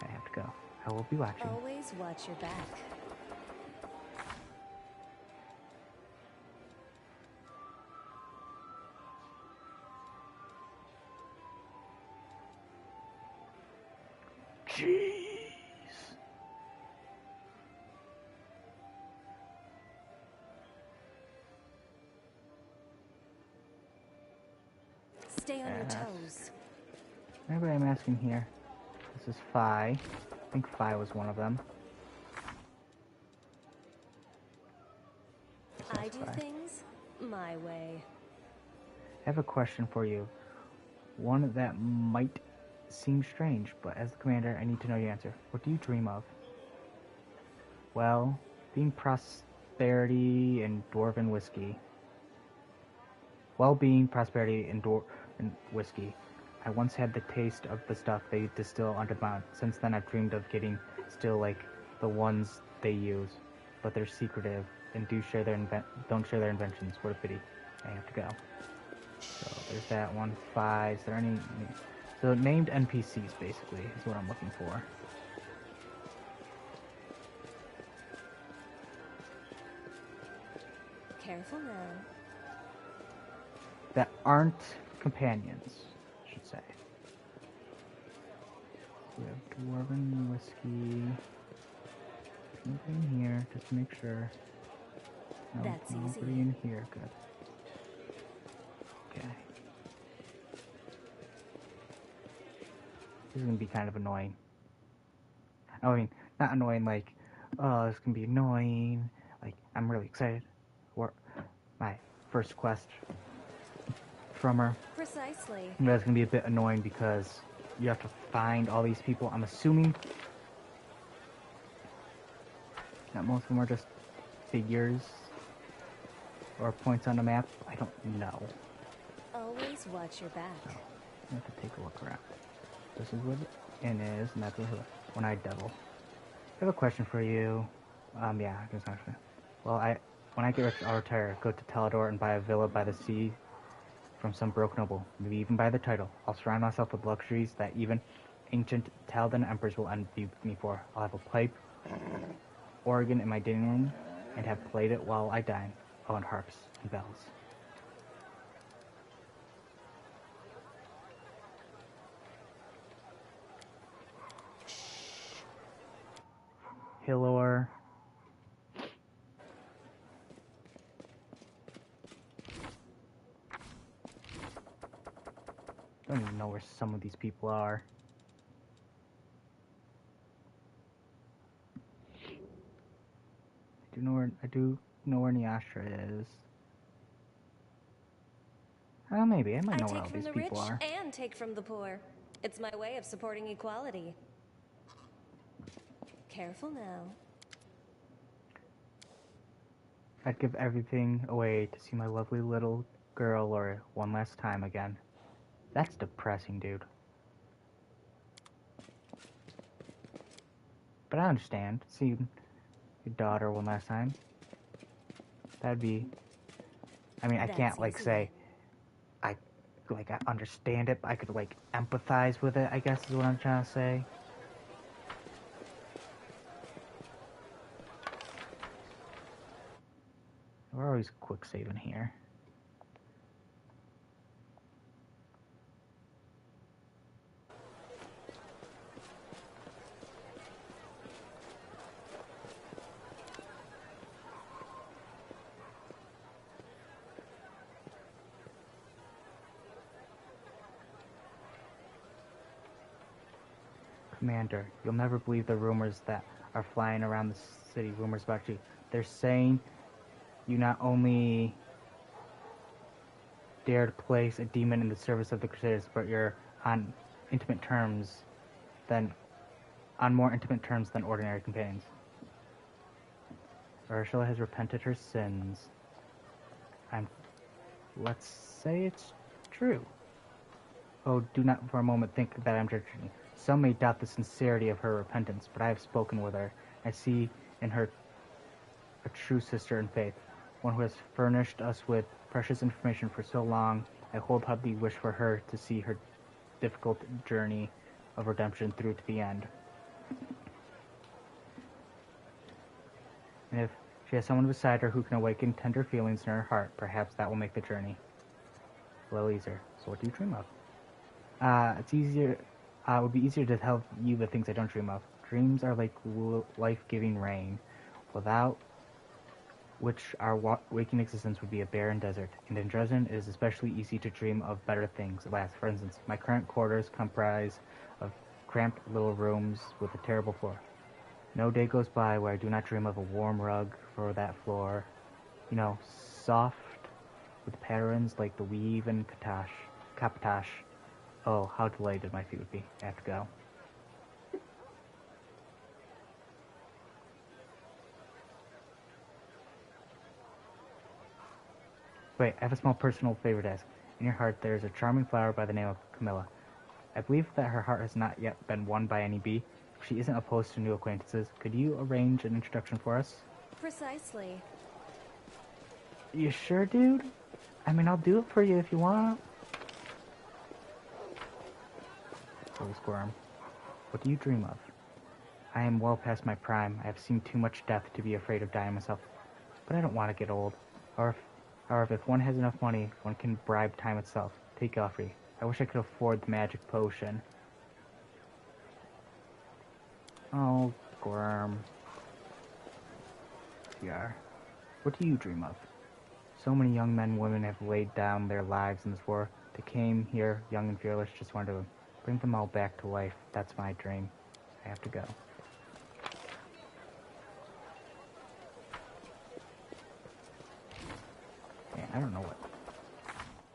I have to go. I will be watching. Always watch your back. Jeez. Stay on your toes. Anybody I'm asking here? This is Phi. I think Phi was one of them. I do things my way. I have a question for you. One that might seem strange, but as the commander, I need to know your answer. What do you dream of? Well, being prosperity and dwarven whiskey. Well-being, prosperity, and whiskey. I once had the taste of the stuff they distill under the mountain. Since then, I've dreamed of getting still like the ones they use, but they're secretive and don't share their inventions. What a pity. I have to go. So there's that one. Is there any? So named NPCs basically is what I'm looking for. Careful now. That aren't companions, I should say. We have dwarven whiskey. Anything in here, just to make sure. No, That's nobody easy. in here. Good. Okay. This is gonna be kind of annoying. I mean, not annoying like, oh, it's gonna be annoying. Like, I'm really excited for my first quest from her. Precisely. That's gonna be a bit annoying because you have to find all these people. I'm assuming that most of them are just figures or points on the map. I don't know. Always watch your back. So, I have to take a look around. This is what the inn is, and that's what her one-eyed devil. I have a question for you. Yeah, I guess actually. Well, when I get rich, I'll retire, go to Talador and buy a villa by the sea from some broke noble, maybe even buy the title. I'll surround myself with luxuries that even ancient Taldan emperors will envy me for. I'll have a pipe, organ in my dining room, and have played it while I dine. Oh, and harps and bells. Hillor. Don't even know where some of these people are. I do know where Nyasha is. Maybe I might I know where take all from these the rich people are. and take from the poor. It's my way of supporting equality. Careful now. I'd give everything away to see my lovely little girl or one last time again. That's depressing, dude. But I understand. Seeing your daughter one last time. That'd be... I mean, I can't, like, say... I understand it, but I could, like, empathize with it, I guess is what I'm trying to say. We're always quick saving here. Commander, you'll never believe the rumors that are flying around the city. Rumors about you. They're saying you not only dared place a demon in the service of the Crusaders, but you're on more intimate terms than ordinary companions. Ursula has repented her sins. Let's say it's true. Oh, do not for a moment think that I'm judging you. Some may doubt the sincerity of her repentance, but I have spoken with her. I see in her a true sister in faith, one who has furnished us with precious information for so long. I wholeheartedly wish for her to see her difficult journey of redemption through to the end. And if she has someone beside her who can awaken tender feelings in her heart, perhaps that will make the journey a little easier. So what do you dream of? It's easier. It would be easier to tell you the things I don't dream of. Dreams are like life-giving rain, without which our waking existence would be a barren desert. And in Dresden, it is especially easy to dream of better things. Alas, for instance, my current quarters comprise of cramped little rooms with a terrible floor. No day goes by where I do not dream of a warm rug for that floor. You know, soft with patterns like the weave and capotage. Oh, how delighted my feet would be. I have to go. Wait, I have a small personal favor to ask. In your heart, there is a charming flower by the name of Camilla. I believe that her heart has not yet been won by any bee. If she isn't opposed to new acquaintances, could you arrange an introduction for us? Precisely. You sure, dude? I mean, I'll do it for you if you want. Little squirm. What do you dream of? I am well past my prime. I have seen too much death to be afraid of dying myself. But I don't want to get old. However, if one has enough money, one can bribe time itself. Take Joffrey. I wish I could afford the magic potion. Oh, Gorm. Yeah. What do you dream of? So many young men and women have laid down their lives in this war. They came here, young and fearless, just wanted to bring them all back to life. That's my dream. I have to go. Man, I don't know what...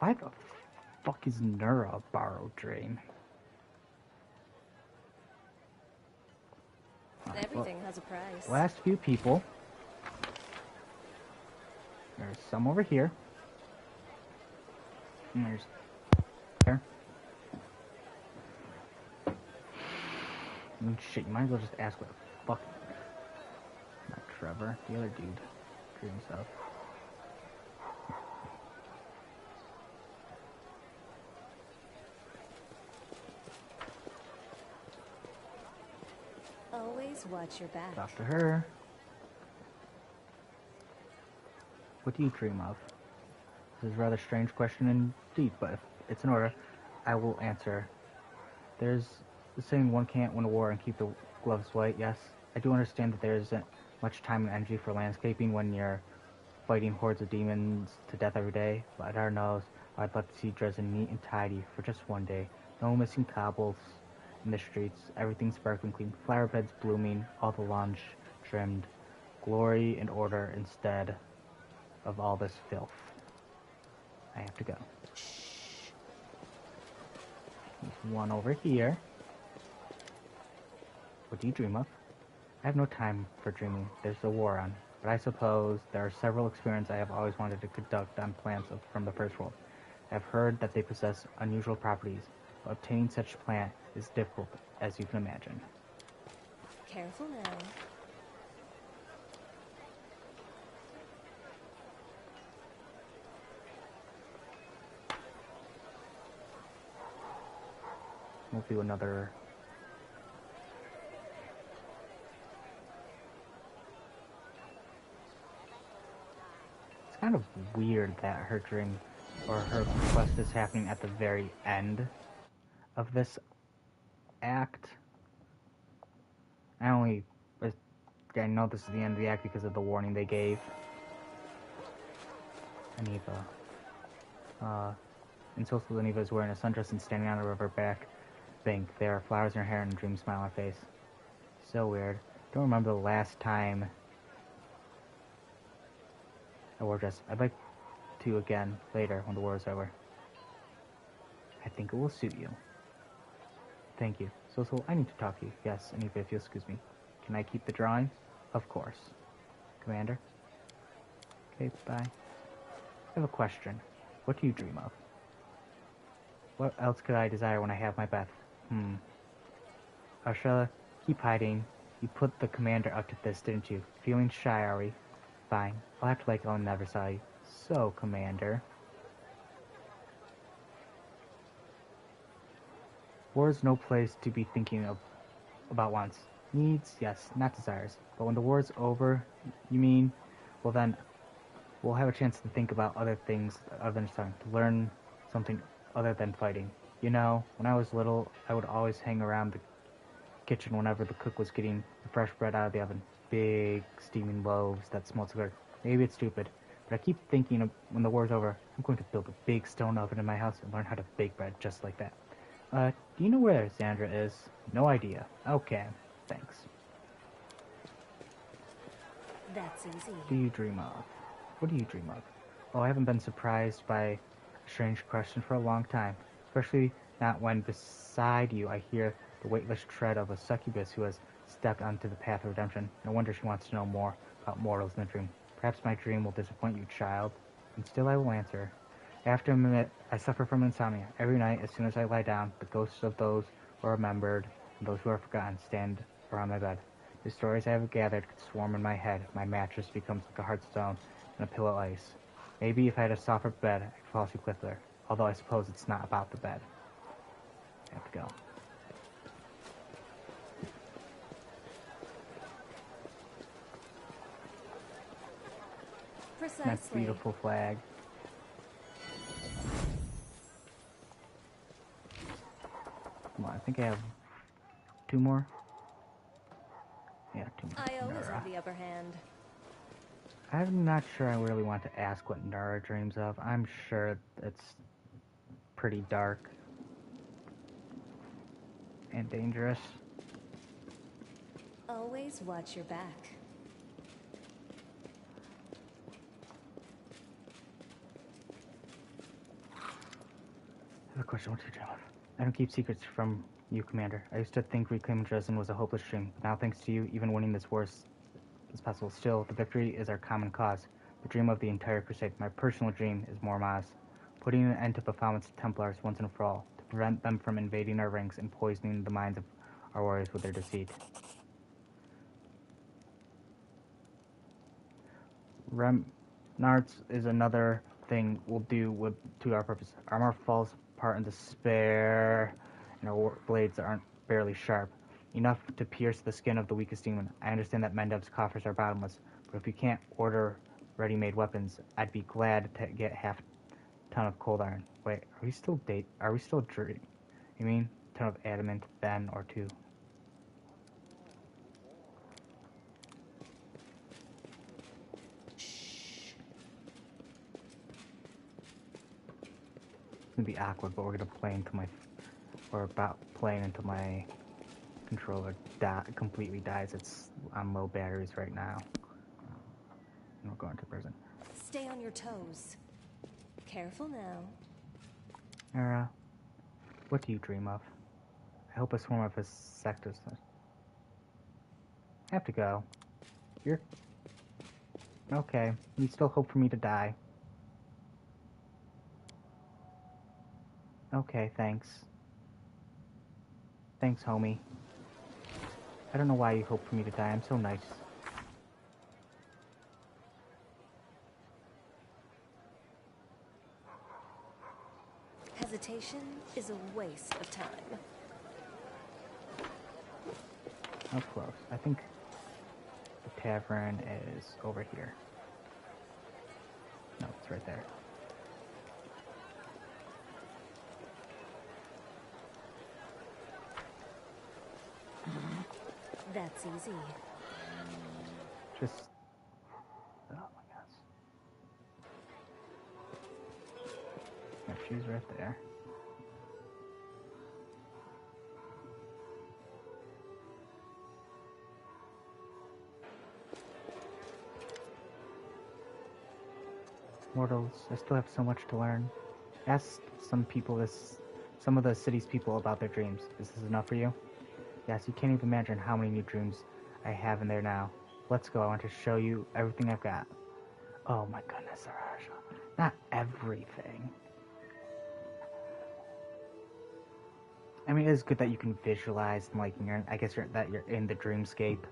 Why the fuck is Nura a borrowed dream? Everything has a price. Last few people. There's some over here. And there's there. I mean, shit, you might as well just ask what the fuck. Not Trevor, the other dude. Dreams of. Always watch your back. Talk to her. What do you dream of? This is a rather strange question indeed, but if it's in order, I will answer. There's the saying one can't win a war and keep the gloves white. Yes, I do understand that there isn't much time and energy for landscaping when you're fighting hordes of demons to death every day, but I don't know, I'd love to see Dresden neat and tidy for just one day. No missing cobbles in the streets, everything sparkling clean, flower beds blooming, all the lawns trimmed, glory and order instead of all this filth. I have to go. There's one over here. What do you dream of? I have no time for dreaming. There's a war on. But I suppose there are several experiments I have always wanted to conduct on plants from the First World. I've heard that they possess unusual properties, but obtaining such plant is difficult, as you can imagine. Careful now. We'll do another... It's kind of weird that her dream or her quest is happening at the very end of this act. I know this is the end of the act because of the warning they gave. Aniva. In social, Aniva is wearing a sundress and standing on a river bank. There are flowers in her hair and a dream smile on her face. So weird. Don't remember the last time I wore a dress. I'd like to again later when the war is over. I think it will suit you. Thank you. So, I need to talk to you. Yes, Aniva, if you'll excuse me. Can I keep the drawing? Of course. Commander? Okay, bye. I have a question. What do you dream of? What else could I desire when I have my Beth? Arshella, keep hiding. You put the commander up to this, didn't you? Feeling shy, are we? Fine. I'll have to like I'll never saw you. So, Commander. War is no place to be thinking about wants. Needs, yes, not desires. But when the war is over, you mean? Well then, we'll have a chance to think about other things other than starting, to learn something other than fighting. You know, when I was little, I would always hang around the kitchen whenever the cook was getting the fresh bread out of the oven. Big, steaming loaves that smelled so good. Maybe it's stupid, but I keep thinking when the war's over, I'm going to build a big stone oven in my house and learn how to bake bread just like that. Do you know where Xandra is? No idea. Okay, thanks. That's easy. What do you dream of? What do you dream of? Oh, I haven't been surprised by a strange question for a long time. Especially not when beside you I hear the weightless tread of a succubus who has stepped onto the path of redemption. No wonder she wants to know more about mortals in the dream. Perhaps my dream will disappoint you, child. And still I will answer. I have to admit, I suffer from insomnia. Every night, as soon as I lie down, the ghosts of those who are remembered and those who are forgotten stand around my bed. The stories I have gathered could swarm in my head. My mattress becomes like a hard stone and a pillow ice. Maybe if I had a softer bed, I could fall asleep quicker. Although I suppose it's not about the bed. I have to go. Precisely. That's a beautiful flag. Come on, I think I have 2 more. Yeah, I always Nura. have the upper hand. I'm not sure I really want to ask what Nura dreams of. I'm sure it's pretty dark and dangerous. Always watch your back. I have a question. What do you dream of? I don't keep secrets from you, Commander. I used to think reclaiming Dresden was a hopeless dream, but now thanks to you, even winning this war is possible. Still, the victory is our common cause. The dream of the entire crusade. My personal dream is Mormaz. Putting an end to Baphomet's Templars once and for all, to prevent them from invading our ranks and poisoning the minds of our warriors with their deceit. Remnarts is another thing we'll do to our purpose. Armor falls apart in despair, and our blades aren't barely sharp, enough to pierce the skin of the weakest demon. I understand that Mendev's coffers are bottomless, but if you can't order ready-made weapons, I'd be glad to get half a ton of cold iron. Wait, are we still dreaming? You mean ton of adamant then or two? It's gonna be awkward, but we're about playing until my controller completely dies. It's on low batteries right now. And we're going to prison. Stay on your toes. Careful now. Nura, what do you dream of? I hope a swarm of his sectors. I have to go. You're okay. You still hope for me to die. Okay, thanks. Thanks, homie. I don't know why you hope for me to die. I'm so nice. Hesitation is a waste of time. How close? I think the tavern is over here. No, it's right there. That's easy. Just... oh my gosh. Yeah, she's right there. Mortals, I still have so much to learn. Ask some of the city's people about their dreams. Is this enough for you? Yes, you can't even imagine how many new dreams I have in there now. Let's go, I want to show you everything I've got. Oh my goodness, Araja. Not everything. I mean, it is good that you can visualize, and like, you're in the dreamscape.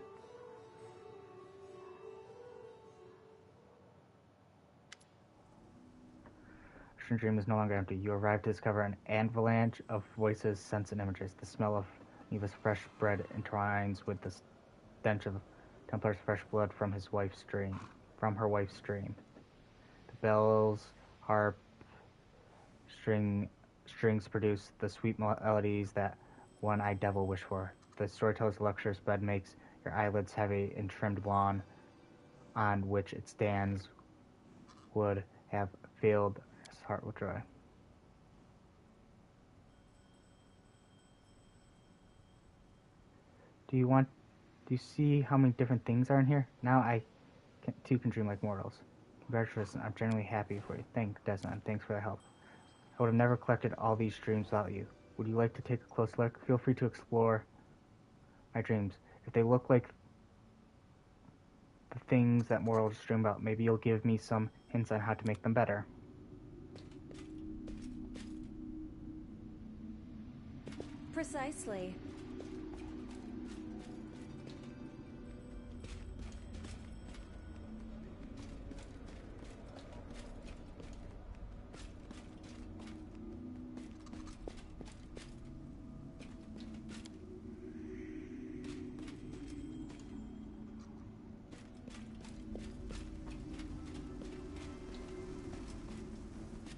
Your dream is no longer empty. You arrive to discover an avalanche of voices, scents, and images. The smell of Neva's fresh bread entwines with the stench of Templar's fresh blood from her wife's dream. The bells, harp, strings produce the sweet melodies that one-eyed devil wish for. The storyteller's luxurious bed makes your eyelids heavy, and trimmed lawn on which it stands would have filled his heart with joy. Do you see how many different things are in here? Now I too can dream like mortals. Congratulations, I'm genuinely happy for you. Thanks, Desmond. Thanks for the help. I would have never collected all these dreams without you. Would you like to take a close look? Feel free to explore my dreams. If they look like the things that mortals dream about, maybe you'll give me some hints on how to make them better. Precisely.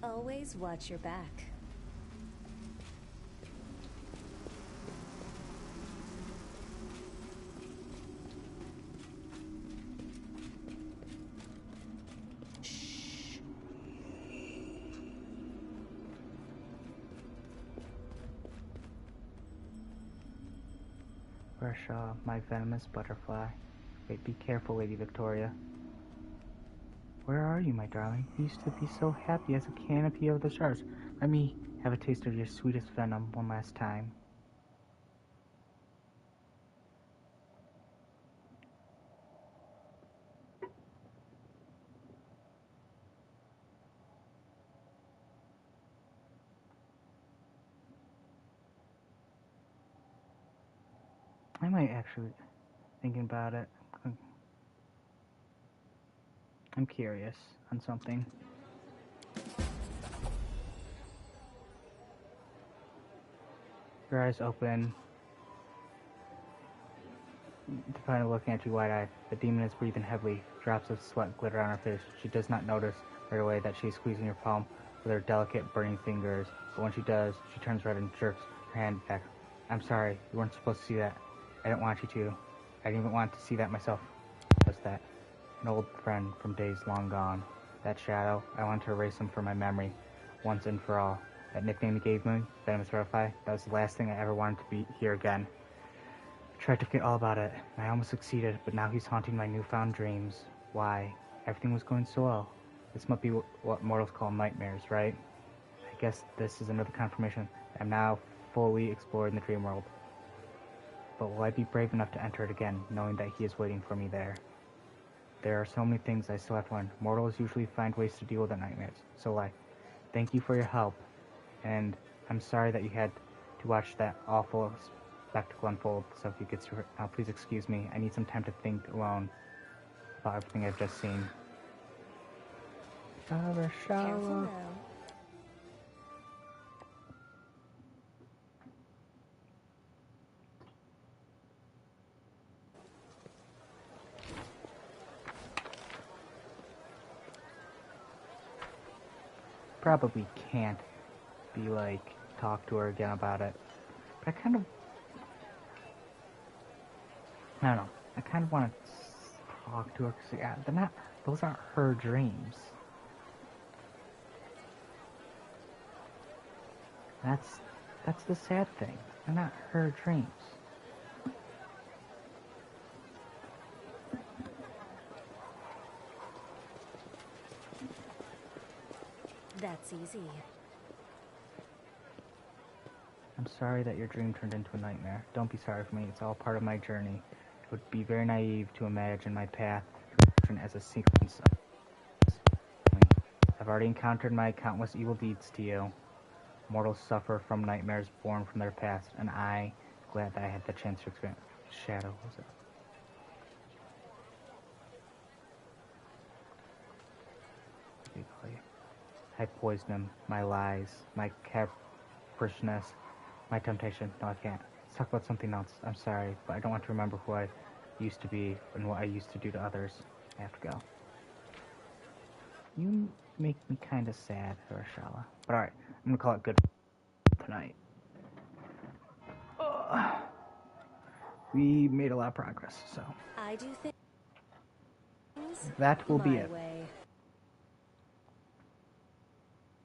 Always watch your back. Vershaw, my venomous butterfly. Wait, be careful, Lady Victoria. Where are you, my darling? You used to be so happy as a canopy of the stars. Let me have a taste of your sweetest venom one last time. I might actually, thinking about it, I'm curious on something. Her eyes open, kind of looking at you wide-eyed. The demon is breathing heavily. Drops of sweat glitter on her face. She does not notice right away that she's squeezing your palm with her delicate, burning fingers. But when she does, she turns red and jerks her hand back. I'm sorry. You weren't supposed to see that. I didn't want you to. I didn't even want to see that myself. Was that an old friend from days long gone? That shadow, I wanted to erase him from my memory, once and for all. That nickname he gave me, Venomous Butterfly, that was the last thing I ever wanted to be here again. I tried to forget all about it, and I almost succeeded, but now he's haunting my newfound dreams. Why? Everything was going so well. This must be what mortals call nightmares, right? I guess this is another confirmation that I'm now fully exploring the dream world. But will I be brave enough to enter it again, knowing that he is waiting for me there? There are so many things I still have to learn. Mortals usually find ways to deal with their nightmares. So thank you for your help, and I'm sorry that you had to watch that awful spectacle unfold. So if you could now please excuse me. I need some time to think alone about everything I've just seen. Careful now. Probably can't be talk to her again about it. But I don't know. I kind of want to talk to her because those aren't her dreams. That's the sad thing. They're not her dreams. That's easy. I'm sorry that your dream turned into a nightmare. Don't be sorry for me. It's all part of my journey. It would be very naive to imagine my path as a sequence of... I've already encountered my countless evil deeds to you. Mortals suffer from nightmares born from their past, and I'm glad that I had the chance to experience. Shadow, was it? What do you call you? I poisoned him. My lies, my capriciousness, my temptation. No, I can't. Let's talk about something else. I'm sorry, but I don't want to remember who I used to be and what I used to do to others. I have to go. You make me kind of sad, Hirashala. But alright, I'm gonna call it good tonight. We made a lot of progress, so I do things that will be my it. way.